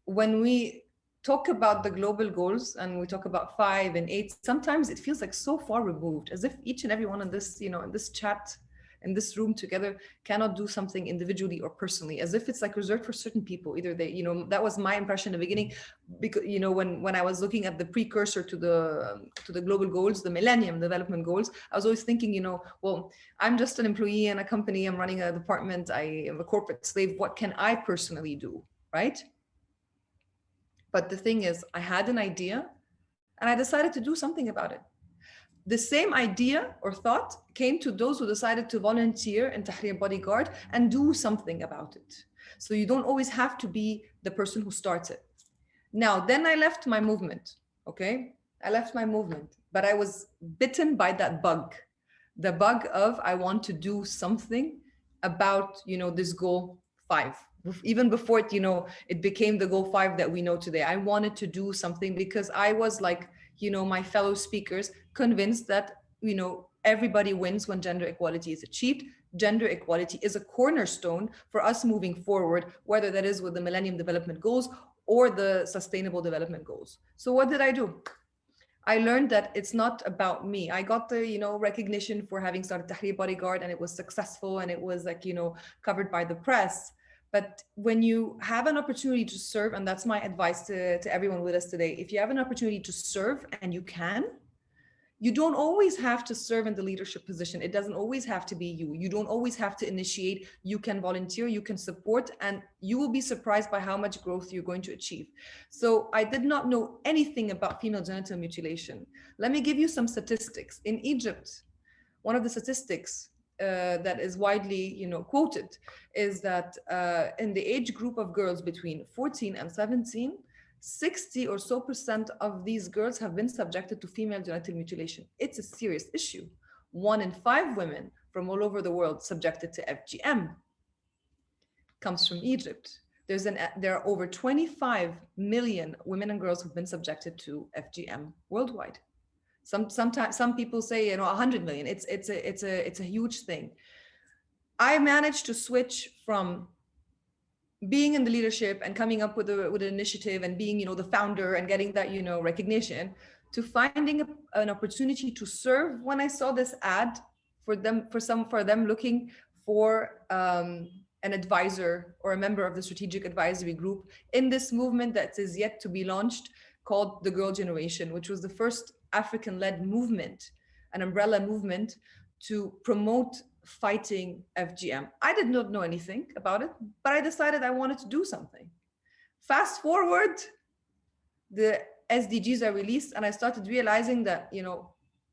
when we talk about the global goals and we talk about 5 and 8, sometimes it feels like so far removed, as if each and every one in this, in this chat, in this room together, cannot do something individually or personally, as if it's like reserved for certain people. Either they, that was my impression in the beginning, because when I was looking at the precursor to the global goals, the Millennium Development Goals, I was always thinking, well, I'm just an employee in a company, I'm running a department, I am a corporate slave. What can I personally do, right? But the thing is, I had an idea and I decided to do something about it. The same idea or thought came to those who decided to volunteer in Tahrir Bodyguard and do something about it. So you don't always have to be the person who starts it. Now, then I left my movement, okay? I left my movement, but I was bitten by that bug, the bug of I want to do something about, this goal 5. Even before it, it became the goal 5 that we know today. I wanted to do something because I was like, my fellow speakers, convinced that, everybody wins when gender equality is achieved. Gender equality is a cornerstone for us moving forward, whether that is with the Millennium Development Goals or the Sustainable Development Goals. So what did I do? I learned that it's not about me. I got the, recognition for having started Tahrir Bodyguard, and it was successful and it was like, covered by the press. But when you have an opportunity to serve, and that's my advice to everyone with us today, if you have an opportunity to serve and you can, you don't always have to serve in the leadership position. It doesn't always have to be you. You don't always have to initiate. You can volunteer, you can support, and you will be surprised by how much growth you're going to achieve. So I did not know anything about female genital mutilation. Let me give you some statistics. In Egypt, one of the statistics that is widely, quoted is that in the age group of girls between 14 and 17, 60% or so of these girls have been subjected to female genital mutilation. It's a serious issue. 1 in 5 women from all over the world subjected to FGM comes from Egypt. There are over 25 million women and girls who've been subjected to FGM worldwide. Sometimes some people say 100 million. It's a huge thing. I managed to switch from being in the leadership and coming up with an initiative and being the founder and getting that recognition, to finding an opportunity to serve when I saw this ad for them looking for an advisor or a member of the strategic advisory group in this movement that is yet to be launched, called the Girl Generation, which was the first African-led movement, an umbrella movement to promote fighting FGM. I did not know anything about it, but I decided I wanted to do something. Fast forward, the SDGs are released, and I started realizing that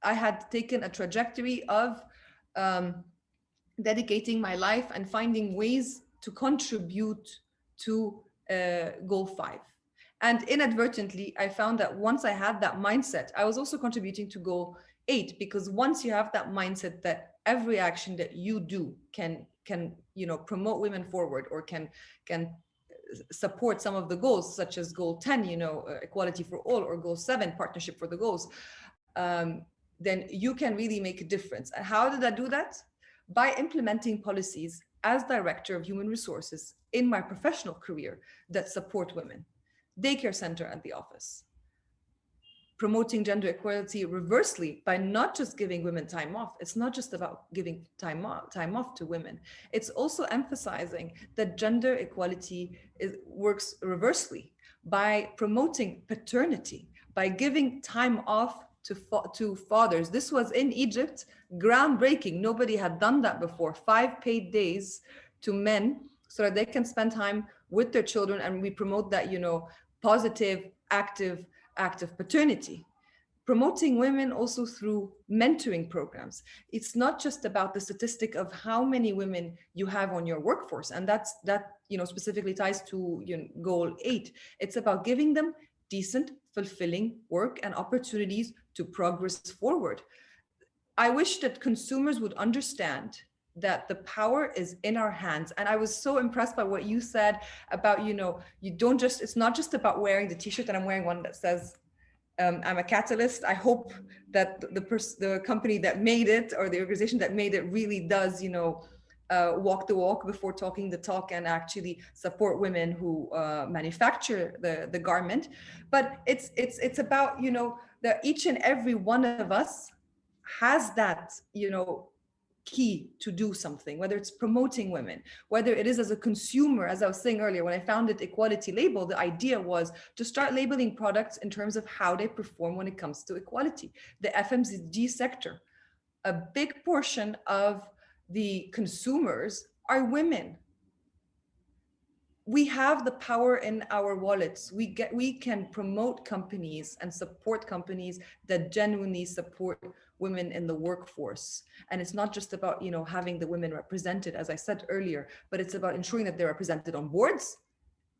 I had taken a trajectory of dedicating my life and finding ways to contribute to goal 5. And inadvertently, I found that once I had that mindset, I was also contributing to goal 8, because once you have that mindset that every action that you do can promote women forward, or can support some of the goals, such as goal 10, equality for all, or goal 7, partnership for the goals, then you can really make a difference. And how did I do that? By implementing policies as director of human resources in my professional career that support women. Daycare center at the office, promoting gender equality reversely by not just giving women time off. It's not just about giving time off to women. It's also emphasizing that gender equality works reversely by promoting paternity, by giving time off to fathers. This was in Egypt, groundbreaking. Nobody had done that before. 5 paid days to men so that they can spend time with their children, and we promote that, positive, active paternity. Promoting women also through mentoring programs. It's not just about the statistic of how many women you have on your workforce, and that specifically ties to goal 8. It's about giving them decent, fulfilling work and opportunities to progress forward. I wish that consumers would understand that the power is in our hands. And I was so impressed by what you said about, it's not just about wearing the t-shirt, and I'm wearing one that says, I'm a catalyst. I hope that the company that made it, or the organization that made it, really does, walk the walk before talking the talk, and actually support women who manufacture the garment. But it's about, that each and every one of us has that, key to do something, whether it's promoting women, whether it is as a consumer. As I was saying earlier, when I founded Equality Label, the idea was to start labeling products in terms of how they perform when it comes to equality. The FMCG sector, a big portion of the consumers are women. We have the power in our wallets. We can promote companies and support companies that genuinely support women in the workforce. And it's not just about, having the women represented, as I said earlier, but it's about ensuring that they're represented on boards,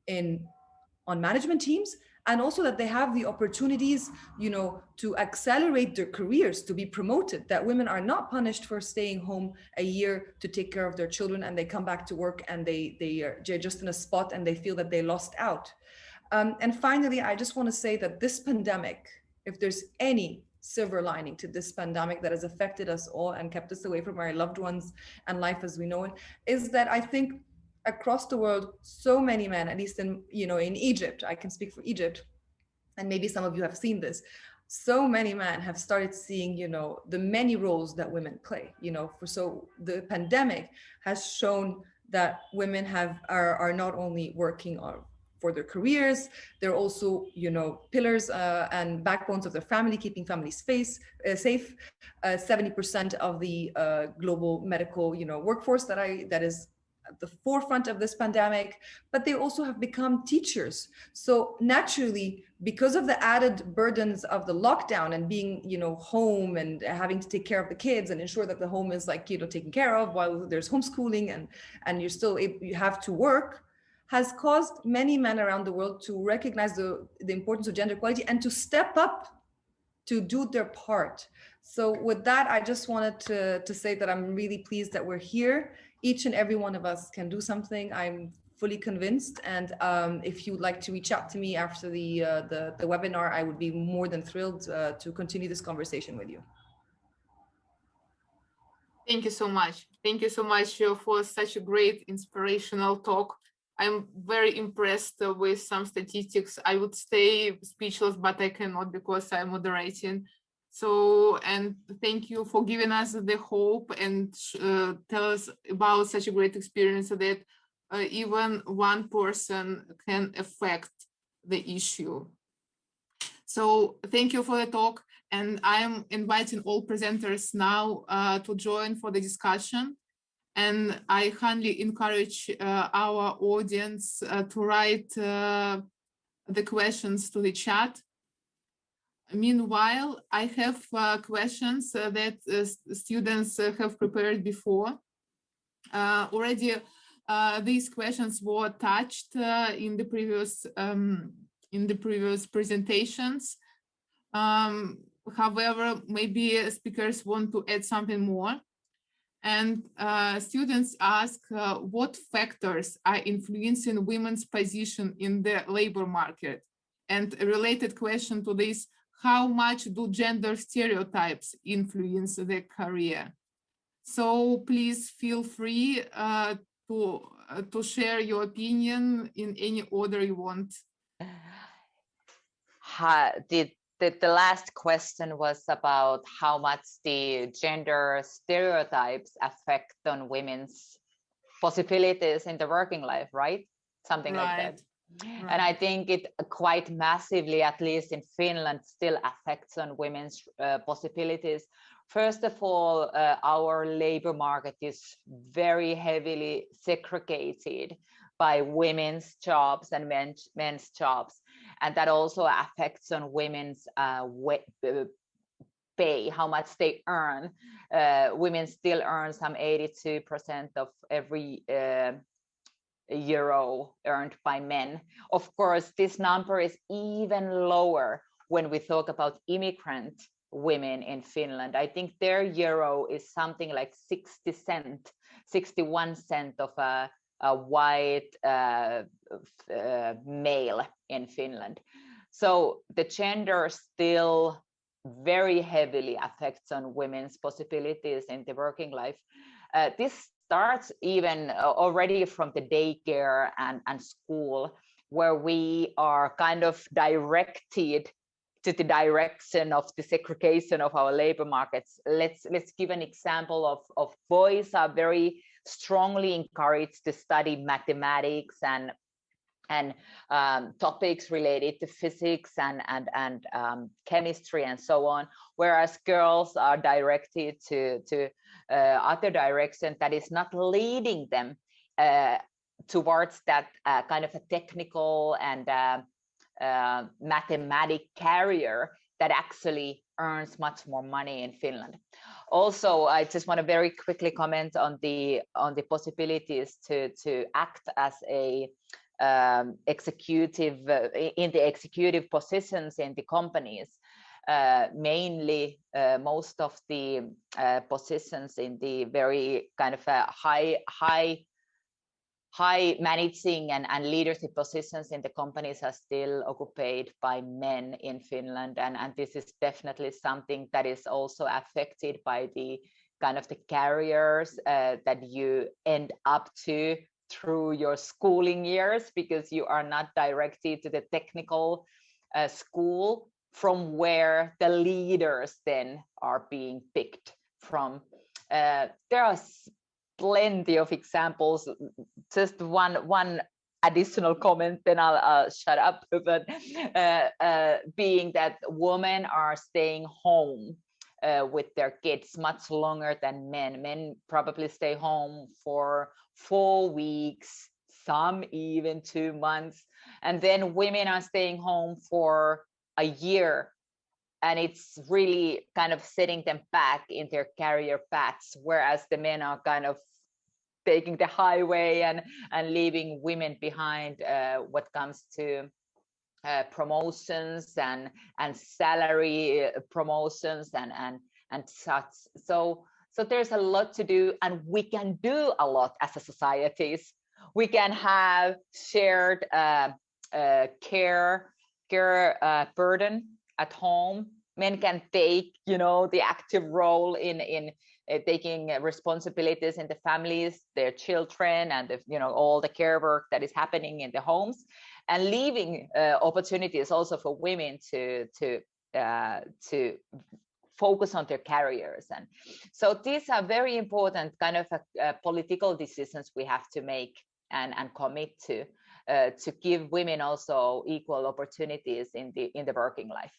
on management teams, and also that they have the opportunities, to accelerate their careers, to be promoted, that women are not punished for staying home a year to take care of their children, and they come back to work and they're just in a spot and they feel that they lost out. And finally, I just want to say that this pandemic, if there's any silver lining to this pandemic that has affected us all and kept us away from our loved ones and life as we know it, is that I think across the world, so many men, at least in Egypt, I can speak for Egypt, and maybe some of you have seen this, so many men have started seeing, the many roles that women play, so the pandemic has shown that women are not only working for their careers, they're also, pillars and backbones of their family, keeping families safe. 70% of the global medical, workforce that is at the forefront of this pandemic, but they also have become teachers. So naturally, because of the added burdens of the lockdown and being, home and having to take care of the kids and ensure that the home is taken care of while there's homeschooling and you have to work, has caused many men around the world to recognize the importance of gender equality and to step up to do their part. So with that, I just wanted to say that I'm really pleased that we're here. Each and every one of us can do something. I'm fully convinced. And if you would like to reach out to me after the webinar, I would be more than thrilled to continue this conversation with you. Thank you so much. Thank you so much for such a great inspirational talk. I'm very impressed with some statistics. I would stay speechless, but I cannot because I'm moderating. So, and thank you for giving us the hope and tell us about such a great experience that even one person can affect the issue. So thank you for the talk. And I'm inviting all presenters now to join for the discussion. And I highly encourage our audience to write the questions to the chat. Meanwhile, I have questions that students have prepared before. Already, these questions were touched in the previous presentations. However, maybe speakers want to add something more. And students ask what factors are influencing women's position in the labor market? And a related question to this, how much do gender stereotypes influence the career? So please feel free to share your opinion in any order you want. The last question was about how much the gender stereotypes affect on women's possibilities in the working life, right? Something like that. Right. And I think it quite massively, at least in Finland, still affects on women's possibilities. First of all, our labor market is very heavily segregated by women's jobs and men's jobs. And that also affects on women's pay, how much they earn. Women still earn some 82% of every euro earned by men. Of course, this number is even lower when we talk about immigrant women in Finland. I think their euro is something like 61 cent of a white male in Finland. So the gender still very heavily affects on women's possibilities in the working life. This starts even already from the daycare and school, where we are kind of directed to the direction of the segregation of our labor markets. Let's give an example of boys are very strongly encouraged to study mathematics and topics related to physics and chemistry and so on, whereas girls are directed to other direction that is not leading them towards that kind of a technical and mathematic career that actually earns much more money in Finland. Also, I just want to very quickly comment on the possibilities to act as a executive in the executive positions in the companies. Mainly, most of the positions in the very kind of high managing and leadership positions in the companies are still occupied by men in Finland, and this is definitely something that is also affected by the kind of the careers that you end up to through your schooling years, because you are not directed to the technical school from where the leaders then are being picked from. There are plenty of examples. Just one additional comment, then I'll shut up. But being that women are staying home with their kids much longer than men. Men probably stay home for 4 weeks, some even 2 months, and then women are staying home for a year. And it's really kind of setting them back in their career paths, whereas the men are kind of taking the highway and leaving women behind what comes to promotions and salary promotions and such. So there's a lot to do, and we can do a lot as a societies. We can have shared care burden at home. Men can take, the active role in taking responsibilities in the families, their children, and all the care work that is happening in the homes, and leaving opportunities also for women to focus on their careers. And so these are very important kind of political decisions we have to make and commit to give women also equal opportunities in the working life.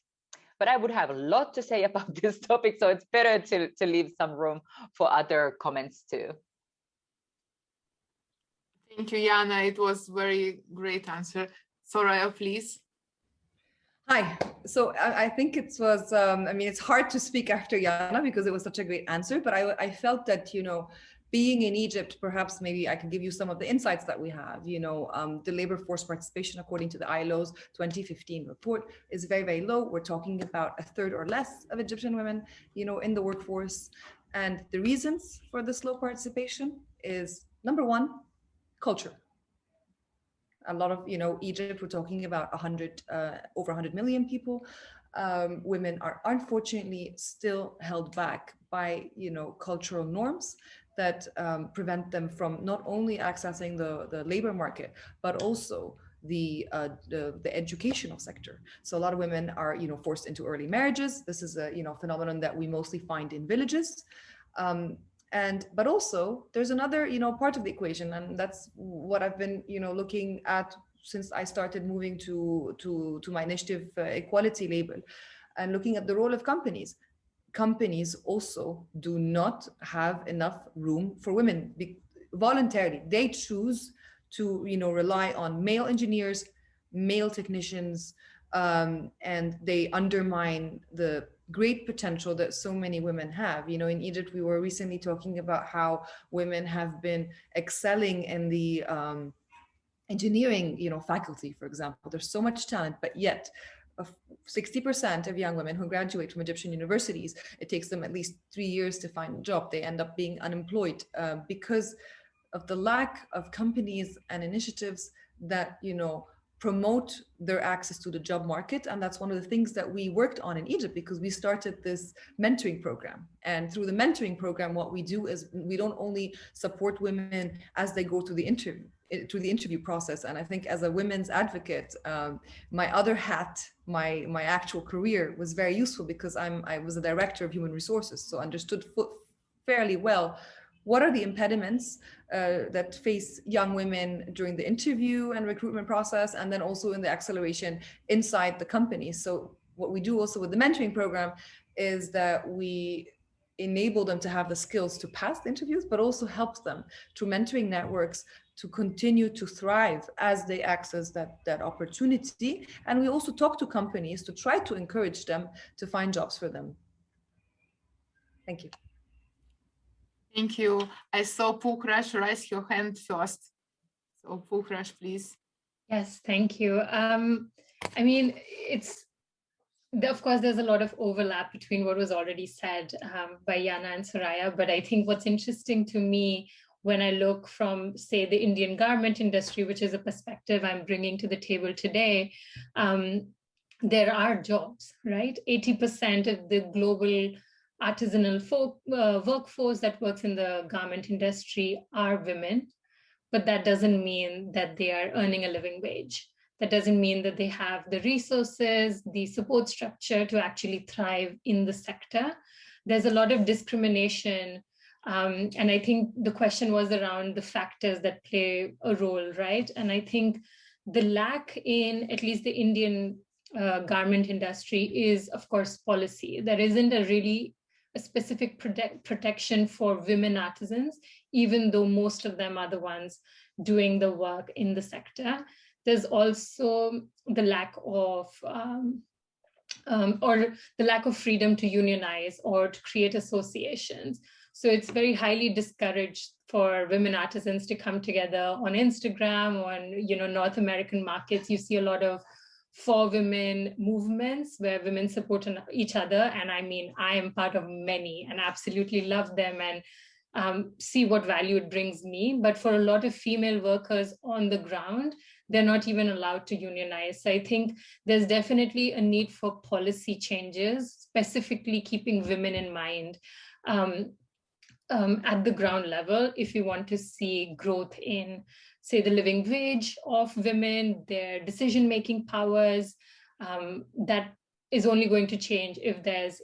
But I would have a lot to say about this topic, so it's better to leave some room for other comments too. Thank you, Jaana. It was very great answer. Soraya, please. Hi. So I think it was, it's hard to speak after Jaana because it was such a great answer, but I felt that, being in Egypt, perhaps maybe I can give you some of the insights that we have. The labor force participation, according to the ILO's 2015 report, is very, very low. We're talking about a third or less of Egyptian women, in the workforce. And the reasons for this low participation is, number one, culture. A lot of, Egypt, we're talking about over 100 million people. Women are unfortunately still held back by, cultural norms that prevent them from not only accessing the labor market, but also the educational sector. So a lot of women are, forced into early marriages. This is a, phenomenon that we mostly find in villages. But also there's another, part of the equation, and that's what I've been, looking at since I started moving to my initiative, Equality Label, and looking at the role of companies. Companies also do not have enough room for women voluntarily. They choose to, rely on male engineers, male technicians, and they undermine the great potential that so many women have. In Egypt, we were recently talking about how women have been excelling in the engineering, faculty, for example. There's so much talent, but yet 60% of young women who graduate from Egyptian universities, it takes them at least 3 years to find a job. They end up being unemployed because of the lack of companies and initiatives that, promote their access to the job market. And that's one of the things that we worked on in Egypt, because we started this mentoring program. And through the mentoring program, what we do is we don't only support women as they go through the interview process. And I think as a women's advocate, my other hat, my actual career was very useful, because I was a director of human resources, so understood fairly well what are the impediments that face young women during the interview and recruitment process, and then also in the acceleration inside the company. So what we do also with the mentoring program is that we enable them to have the skills to pass the interviews, but also helps them through mentoring networks to continue to thrive as they access that opportunity. And we also talk to companies to try to encourage them to find jobs for them. Thank you. Thank you. I saw Pukhraj raise your hand first. So Pukhraj, please. Yes, thank you. Of course, there's a lot of overlap between what was already said by Jaana and Soraya, but I think what's interesting to me when I look from, say, the Indian garment industry, which is a perspective I'm bringing to the table today, there are jobs, right? 80% of the global artisanal workforce that works in the garment industry are women, but that doesn't mean that they are earning a living wage. That doesn't mean that they have the resources, the support structure to actually thrive in the sector. There's a lot of discrimination And I think the question was around the factors that play a role, right? And I think the lack in at least the Indian garment industry is, of course, policy. There isn't a specific protection for women artisans, even though most of them are the ones doing the work in the sector. There's also the lack of freedom to unionize or to create associations. So it's very highly discouraged for women artisans to come together on Instagram or on, North American markets. You see a lot of for women movements where women support each other. And I mean, I am part of many and absolutely love them and see what value it brings me. But for a lot of female workers on the ground, they're not even allowed to unionize. So I think there's definitely a need for policy changes, specifically keeping women in mind at the ground level, if you want to see growth in, say, the living wage of women, their decision-making powers. That is only going to change if there's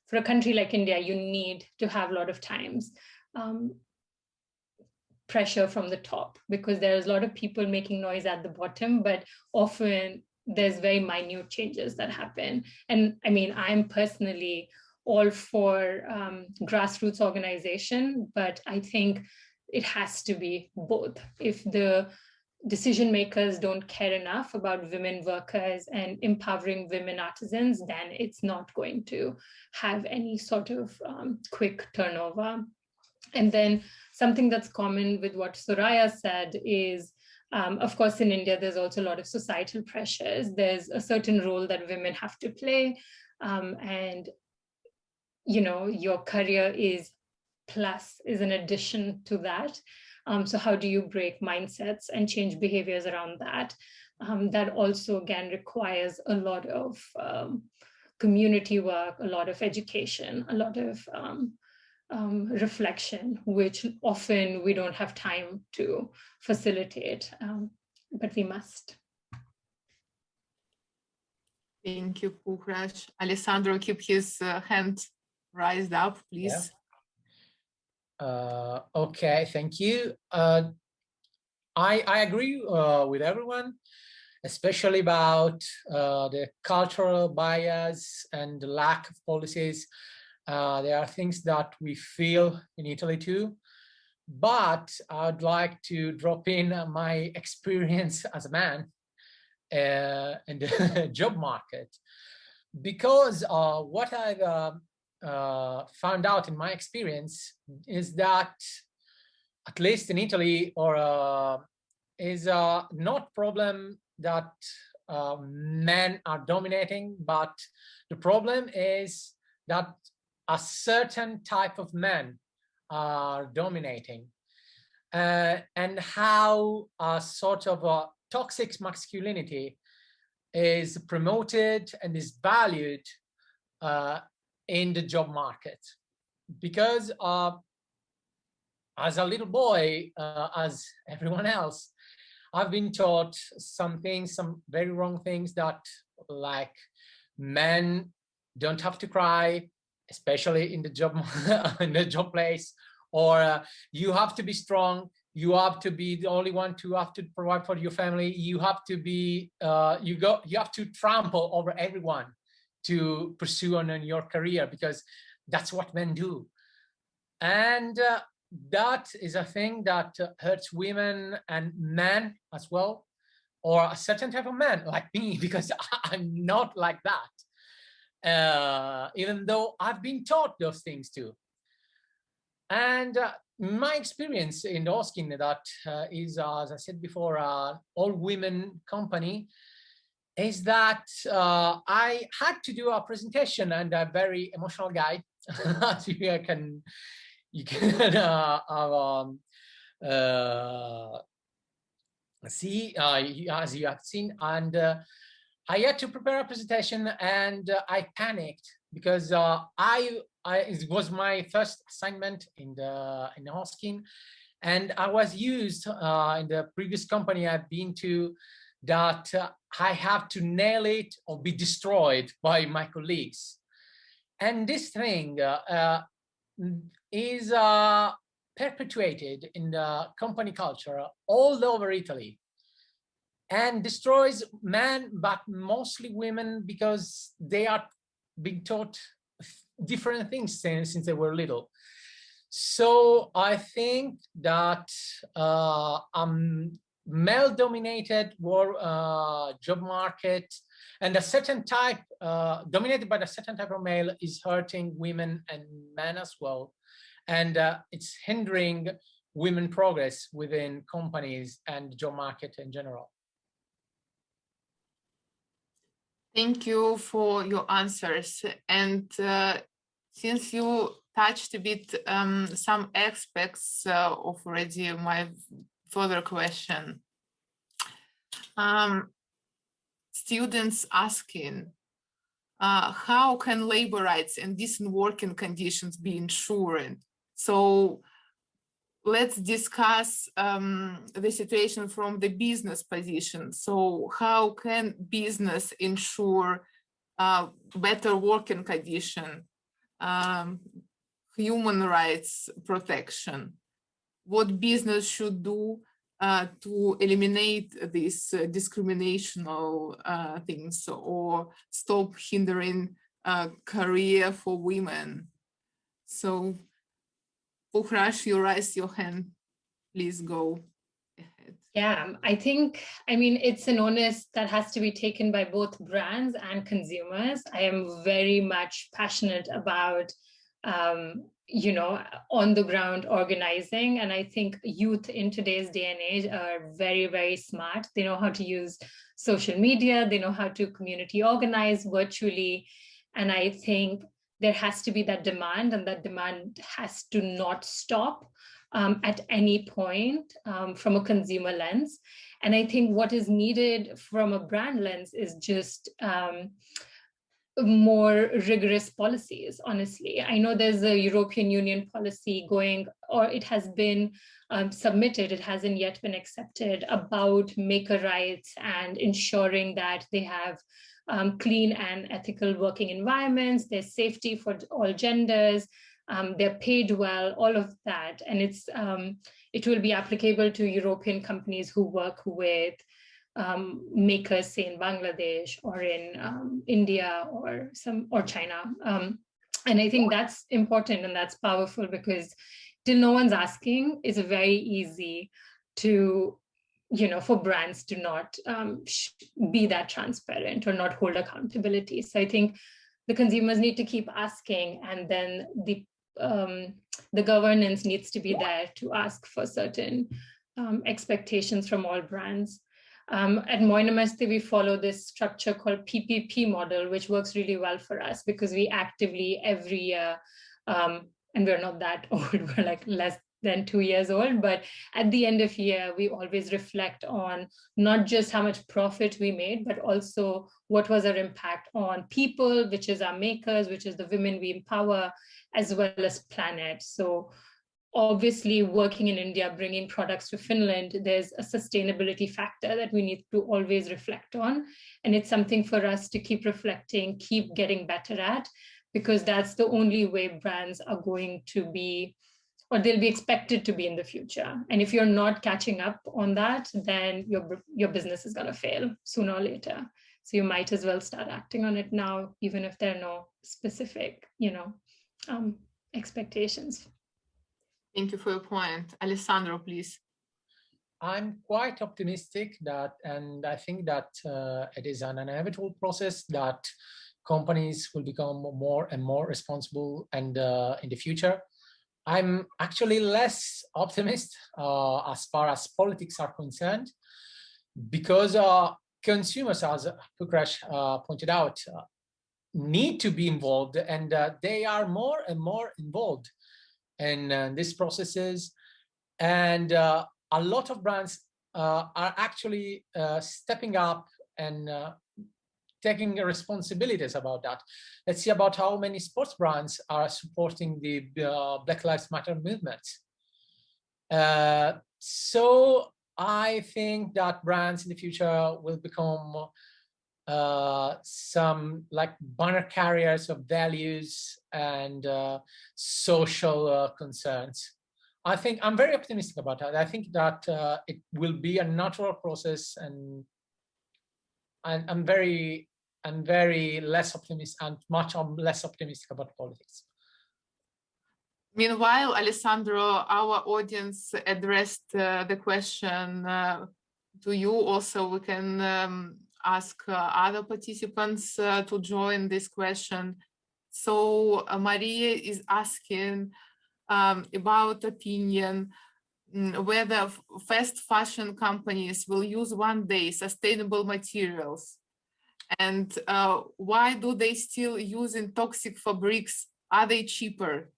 for a country like India, you need to have a lot of times pressure from the top, because there's a lot of people making noise at the bottom, but often there's very minute changes that happen. And I mean, I'm personally all for grassroots organization, but I think it has to be both. If the decision makers don't care enough about women workers and empowering women artisans, then it's not going to have any sort of quick turnover. And then something that's common with what Soraya said is, of course, in India, there's also a lot of societal pressures. There's a certain role that women have to play, and your career is an addition to that. So how do you break mindsets and change behaviors around that? That also, again, requires a lot of community work, a lot of education, a lot of reflection, which often we don't have time to facilitate, but we must. Thank you, Pukhraj. Alessandro, keep his hand raised up, please. Yeah. Okay, thank you. I agree with everyone, especially about the cultural bias and the lack of policies. There are things that we feel in Italy too, but I'd like to drop in my experience as a man in the job market, because what I've found out in my experience is that, at least in Italy, is not problem that men are dominating, but the problem is that a certain type of men are dominating, and how a sort of a toxic masculinity is promoted and is valued in the job market. Because as a little boy, as everyone else, I've been taught some very wrong things, that like men don't have to cry, especially in the job place, or you have to be strong, you have to be the only one to have to provide for your family, you have to be you have to trample over everyone to pursue on your career, because that's what men do. And that is a thing that hurts women and men as well, or a certain type of man like me, because I'm not like that, even though I've been taught those things too. And my experience in Oskin, that is, as I said before, all-women company, is that I had to do a presentation, and a very emotional guy, as you can see, as you have seen. And I had to prepare a presentation, and I panicked, because it was my first assignment in Oskin, and I was used in the previous company I've been to, that I have to nail it or be destroyed by my colleagues. And this thing is perpetuated in the company culture all over Italy and destroys men, but mostly women, because they are being taught different things since they were little. So I think that male-dominated job market and a certain type, dominated by a certain type of male, is hurting women and men as well. And it's hindering women progress within companies and the job market in general. Thank you for your answers. And since you touched a bit some aspects of already my further question, students asking, how can labor rights and decent working conditions be ensured? So let's discuss the situation from the business position. So how can business ensure better working condition, human rights protection? What business should do to eliminate these discriminational things or stop hindering career for women? So Pukhraj, you raise your hand. Please go ahead. Yeah, I mean, it's an onus that has to be taken by both brands and consumers. I am very much passionate about, you know, on the ground organizing. And I think youth in today's day and age are very, very smart. They know how to use social media. They know how to community organize virtually. And I think there has to be that demand, and that demand has to not stop at any point from a consumer lens. And I think what is needed from a brand lens is just more rigorous policies, honestly. I know there's a European Union policy going, or it has been submitted, it hasn't yet been accepted, about maker rights and ensuring that they have clean and ethical working environments, there's safety for all genders, they're paid well, all of that. And it will be applicable to European companies who work with makers, say in Bangladesh or in India or China. And I think that's important and that's powerful, because till no one's asking, it's very easy to, you know, for brands to not be that transparent or not hold accountability. So I think the consumers need to keep asking, and then the governance needs to be there to ask for certain expectations from all brands. At Moinemesti, we follow this structure called PPP model, which works really well for us because we actively every year, and we're not that old, we're like less than 2 years old, but at the end of year, we always reflect on not just how much profit we made, but also what was our impact on people, which is our makers, which is the women we empower, as well as planet. So obviously working in India, bringing products to Finland, there's a sustainability factor that we need to always reflect on. And it's something for us to keep reflecting, keep getting better at, because that's the only way brands are going to be, or they'll be expected to be in the future. And if you're not catching up on that, then your business is going to fail sooner or later. So you might as well start acting on it now, even if there are no specific, you know, expectations. Thank you for your point. Alessandro, please. I'm quite optimistic that, and I think that it is an inevitable process that companies will become more and more responsible, and in the future. I'm actually less optimist as far as politics are concerned, because consumers, as Pukhraj pointed out, need to be involved, and they are more and more involved in these processes. And a lot of brands are actually stepping up and taking responsibilities about that. Let's see about how many sports brands are supporting the Black Lives Matter movement. So I think that brands in the future will become some like banner carriers of values and social concerns. I think I'm very optimistic about that. I think that it will be a natural process, and I'm very less optimistic and much less optimistic about politics. Meanwhile, Alessandro, our audience addressed the question to you. Also, we can ask other participants to join this question. So Maria is asking about opinion, whether fast fashion companies will use one day sustainable materials, and why do they still using toxic fabrics? Are they cheaper?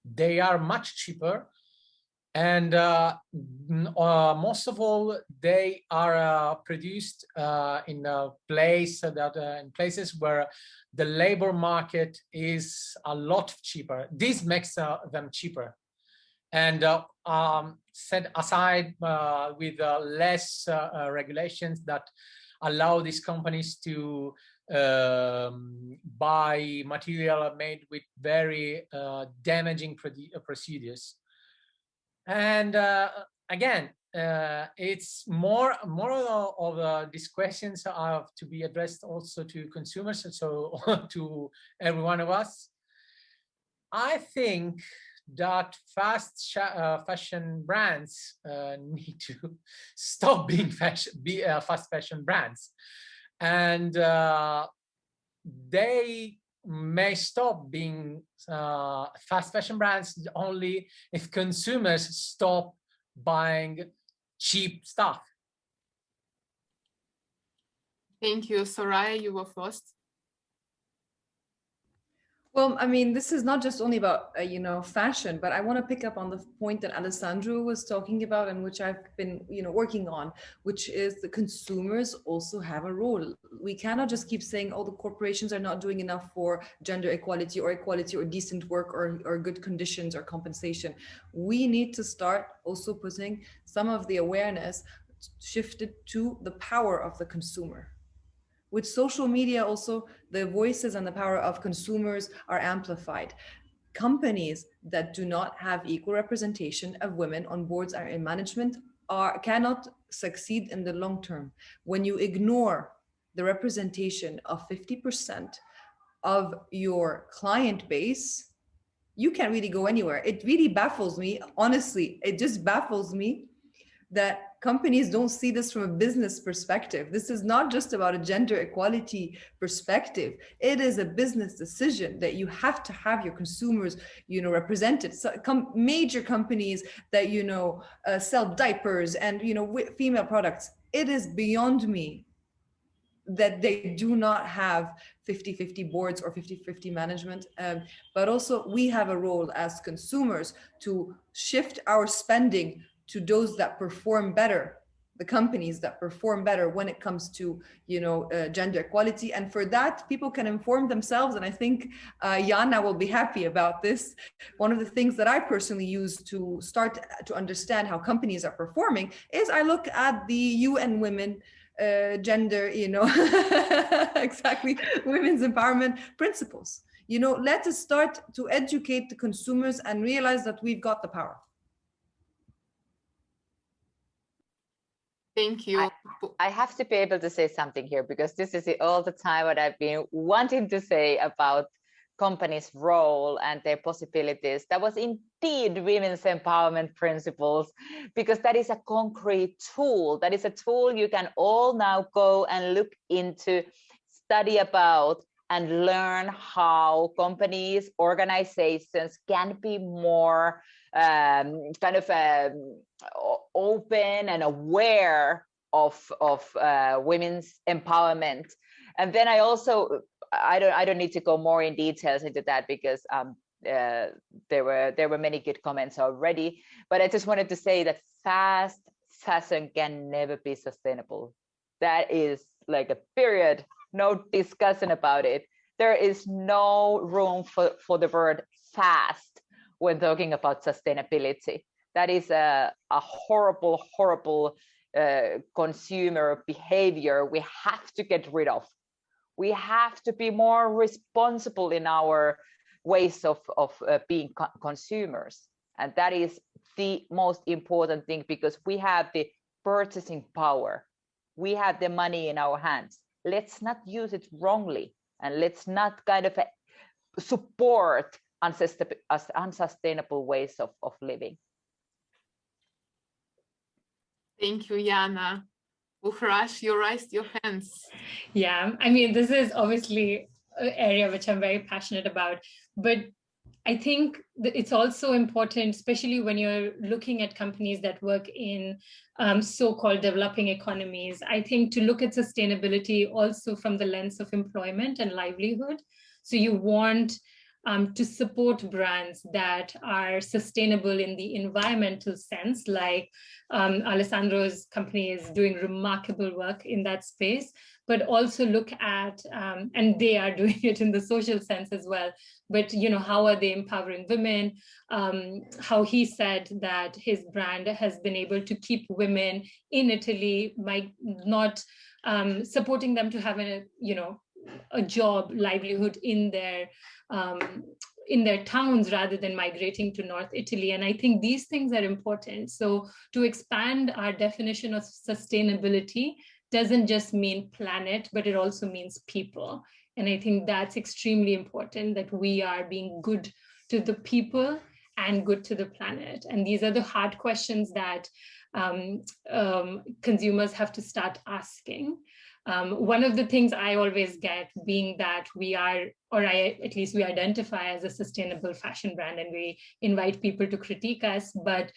They are much cheaper, and most of all, they are produced in a place that in places where the labor market is a lot cheaper. This makes them cheaper, and set aside with less regulations that allow these companies to buy material made with very damaging procedures. And again, it's more of these questions are to be addressed also to consumers, and so to every one of us. I think that fast fashion brands need to stop being fast fashion brands, and they may stop being fast fashion brands only if consumers stop buying cheap stuff. Thank you. Soraya, you were first. Well, I mean, this is not just only about, fashion, but I want to pick up on the point that Alessandro was talking about, and which I've been, working on, which is the consumers also have a role. We cannot just keep saying, oh, the corporations are not doing enough for gender equality or decent work or good conditions or compensation. We need to start also putting some of the awareness shifted to the power of the consumer. With social media also, the voices and the power of consumers are amplified. Companies that do not have equal representation of women on boards or in management cannot succeed in the long term. When you ignore the representation of 50% of your client base, you can't really go anywhere. It really baffles me, honestly, it just baffles me that companies don't see this from a business perspective. This is not just about a gender equality perspective. It is a business decision that you have to have your consumers, represented. So major companies that, sell diapers and, female products. It is beyond me that they do not have 50-50 boards or 50-50 management. But also we have a role as consumers to shift our spending to those that perform better, the companies that perform better when it comes to, gender equality. And for that, people can inform themselves. And I think Jaana will be happy about this. One of the things that I personally use to start to understand how companies are performing is I look at the UN Women gender, exactly, women's empowerment principles. Let us start to educate the consumers and realize that we've got the power. Thank you. I have to be able to say something here, because this is all the time what I've been wanting to say about companies' role and their possibilities. That was indeed women's empowerment principles, because that is a concrete tool. That is a tool you can all now go and look into, study about, and learn how companies, organizations can be more open and aware of women's empowerment. And then I also, I don't need to go more in details into that, because there were many good comments already. But I just wanted to say that fast fashion can never be sustainable. That is like a period, no discussion about it. There is no room for the word fast when talking about sustainability. That is a horrible consumer behavior we have to get rid of. We have to be more responsible in our ways of being consumers. And that is the most important thing, because we have the purchasing power. We have the money in our hands. Let's not use it wrongly, and let's not kind of support unsustainable ways of living. Thank you, Jaana. Pukhraj, you raised your hands. Yeah, I mean, this is obviously an area which I'm very passionate about, but I think that it's also important, especially when you're looking at companies that work in so-called developing economies, I think to look at sustainability also from the lens of employment and livelihood. So you want to support brands that are sustainable in the environmental sense, like Alessandro's company is doing remarkable work in that space, but also look at, and they are doing it in the social sense as well, but how are they empowering women? How he said that his brand has been able to keep women in Italy by not supporting them to have a job, livelihood in their towns rather than migrating to North Italy. And I think these things are important. So to expand our definition of sustainability doesn't just mean planet, but it also means people. And I think that's extremely important, that we are being good to the people and good to the planet. And these are the hard questions that consumers have to start asking. One of the things I always get, being that we are, or at least we identify as a sustainable fashion brand, and we invite people to critique us, but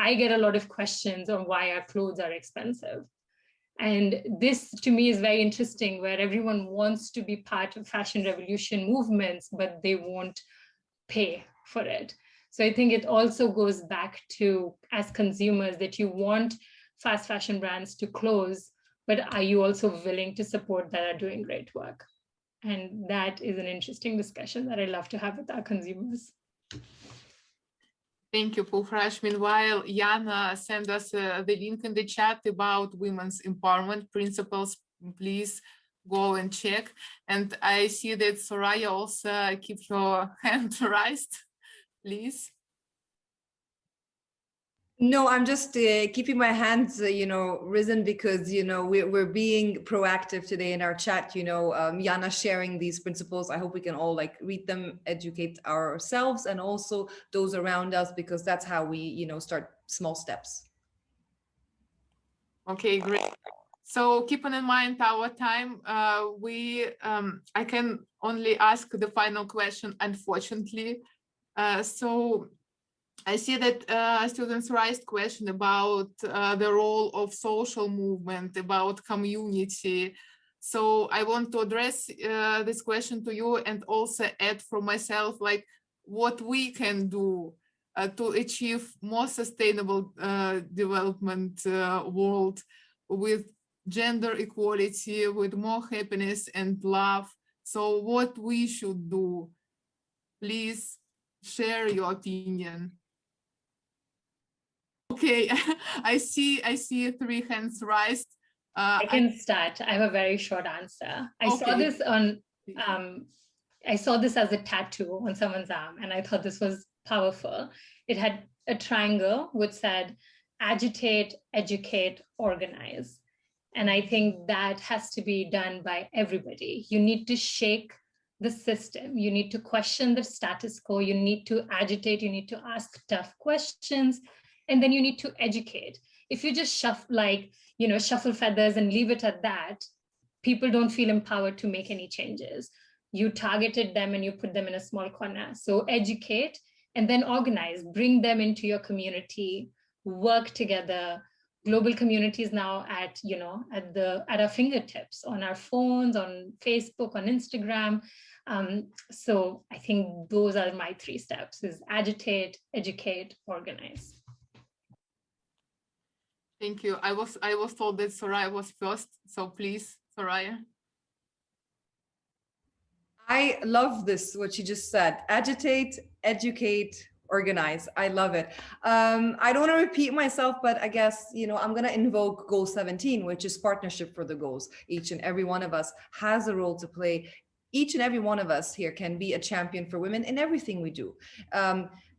I get a lot of questions on why our clothes are expensive. And this to me is very interesting, where everyone wants to be part of fashion revolution movements, but they won't pay for it. So I think it also goes back to, as consumers, that you want fast fashion brands to close, but are you also willing to support that are doing great work? And that is an interesting discussion that I love to have with our consumers. Thank you, Pukhraj. Meanwhile, Jaana sent us the link in the chat about women's empowerment principles. Please go and check. And I see that Soraya also keep your hand raised. Please. No, I'm just keeping my hands, risen, because, we're being proactive today in our chat, Jaana sharing these principles. I hope we can all read them, educate ourselves and also those around us, because that's how we, start small steps. Okay, great. So keeping in mind our time, I can only ask the final question, unfortunately. So I see that students raised question about the role of social movement, about community. So I want to address this question to you, and also add from myself, what we can do to achieve more sustainable development world with gender equality, with more happiness and love. So what we should do? Please share your opinion. Okay, I see 3 hands raised. I can start. I have a very short answer. I saw this as a tattoo on someone's arm, and I thought this was powerful. It had a triangle which said agitate, educate, organize. And I think that has to be done by everybody. You need to shake the system. You need to question the status quo. You need to agitate. You need to ask tough questions. And then you need to educate. If you just shuffle feathers and leave it at that, people don't feel empowered to make any changes. You targeted them and you put them in a small corner. So educate and then organize, bring them into your community, work together. Global communities now at our fingertips, on our phones, on Facebook, on Instagram. So I think those are my 3 steps: is agitate, educate, organize. Thank you. I was told that Soraya was first, so please, Soraya. I love this, what she just said: agitate, educate, Organize. I love it. I don't want to repeat myself, but I guess, I'm going to invoke goal 17, which is partnership for the goals. Each and every one of us has a role to play. Each and every one of us here can be a champion for women in everything we do.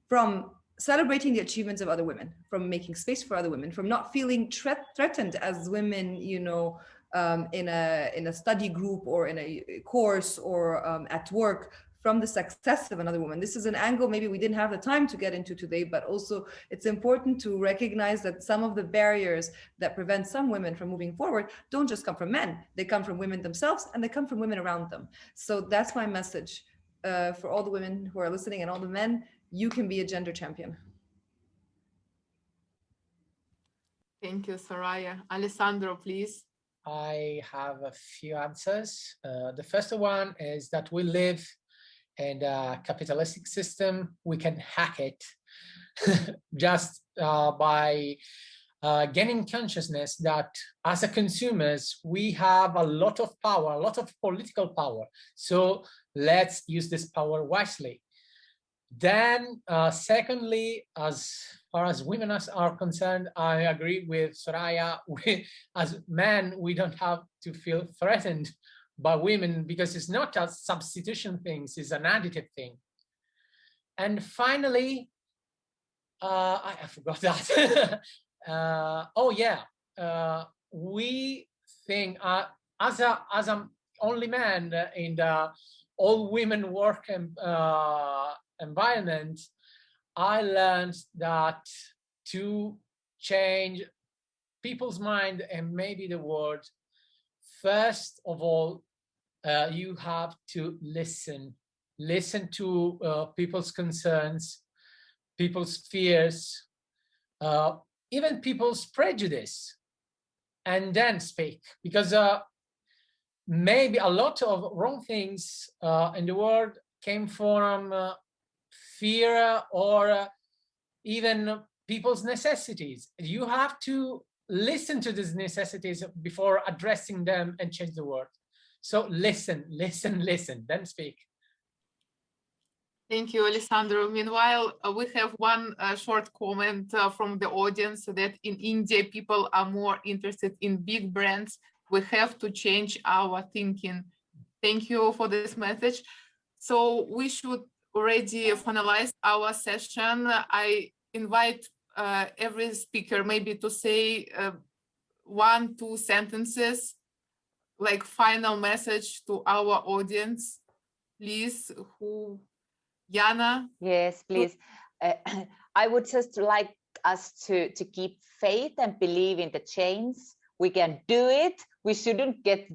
From celebrating the achievements of other women, from making space for other women, from not feeling threatened as women, in a study group or in a course or at work, from the success of another woman. This is an angle maybe we didn't have the time to get into today, but also it's important to recognize that some of the barriers that prevent some women from moving forward don't just come from men. They come from women themselves, and they come from women around them. So that's my message for all the women who are listening and all the men. You can be a gender champion. Thank you, Soraya. Alessandro, please. I have a few answers. The first one is that we live in a capitalistic system. We can hack it just by gaining consciousness that as a consumers, we have a lot of power, a lot of political power. So let's use this power wisely. Then secondly, as far as women are concerned, I agree with Soraya. As men, we don't have to feel threatened by women because it's not a substitution thing, it's an additive thing. And finally, I forgot that. Oh yeah, we think as an only man in the all women work environment, I learned that to change people's mind and maybe the world, first of all, you have to listen to people's concerns, people's fears, even people's prejudice, and then speak, because maybe a lot of wrong things in the world came from fear or even people's necessities. You have to listen to these necessities before addressing them and change the world. So listen, then speak. Thank you, Alessandro. Meanwhile, we have one short comment from the audience that in India, people are more interested in big brands. We have to change our thinking. Thank you for this message. So we should already finalize our session. I invite every speaker maybe to say 1-2 sentences, like final message to our audience, please. Jaana? Yes, please. I would just like us to keep faith and believe in the change. We can do it. We shouldn't get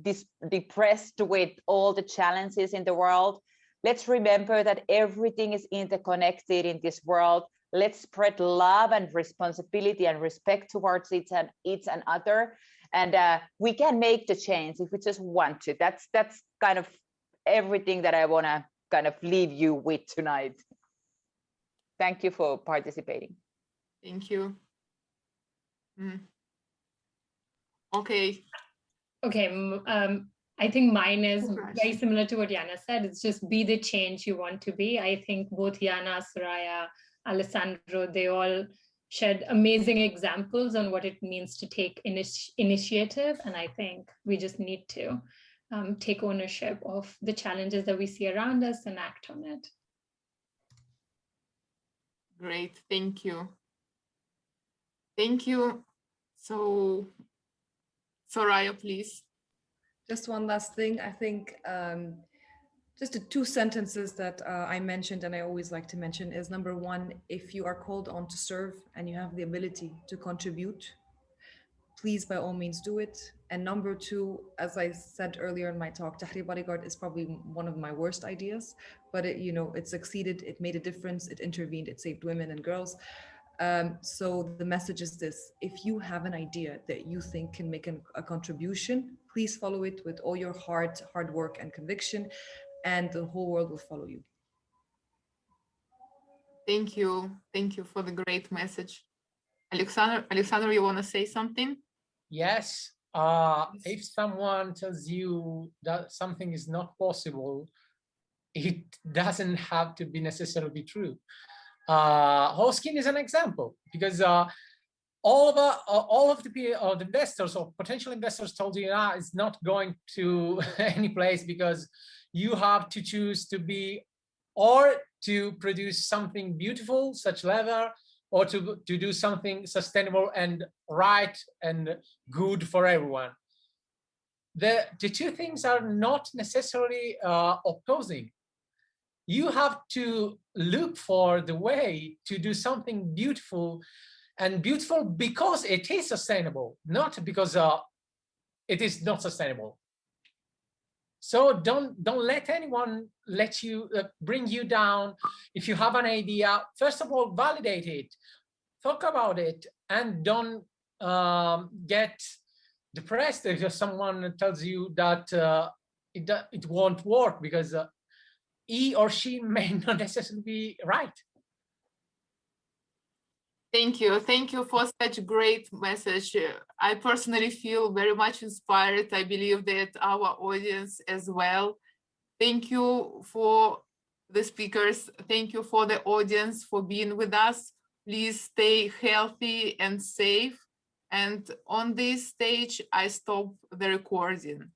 depressed with all the challenges in the world. Let's remember that everything is interconnected in this world. Let's spread love and responsibility and respect towards each and other. And we can make the change if we just want to. That's kind of everything that I want to kind of leave you with tonight. Thank you for participating. Thank you. Okay. I think mine is very similar to what Jaana said. It's just be the change you want to be. I think both Jaana, Soraya, Alessandro, they all shared amazing examples on what it means to take initiative. And I think we just need to take ownership of the challenges that we see around us and act on it. Great, thank you. Thank you. So, Soraya, please. Just one last thing. I think just the 2 sentences that I mentioned and I always like to mention is, number 1, if you are called on to serve and you have the ability to contribute, please by all means do it. And number 2, as I said earlier in my talk, Tahrir Bodyguard is probably one of my worst ideas, but it succeeded, it made a difference, it intervened, it saved women and girls. So the message is this: if you have an idea that you think can make a contribution, please follow it with all your hard work and conviction, and the whole world will follow you. Thank you. Thank you for the great message. Alexander, you want to say something? Yes. If someone tells you that something is not possible, it doesn't have to be necessarily true. whole skin is an example, because all of the investors or potential investors told you, it's not going to any place, because you have to choose to be, or to produce something beautiful, such leather, or to do something sustainable and right and good for everyone. The two things are not necessarily opposing. You have to look for the way to do something beautiful, and beautiful because it is sustainable, not because it is not sustainable. So don't let anyone let you bring you down. If you have an idea, first of all, validate it, talk about it, and don't get depressed if someone tells you that it won't work, because he or she may not necessarily be right. Thank you for such a great message. I personally feel very much inspired. I believe that our audience as well. Thank you for the speakers. Thank you for the audience for being with us. Please stay healthy and safe. And on this stage, I stop the recording.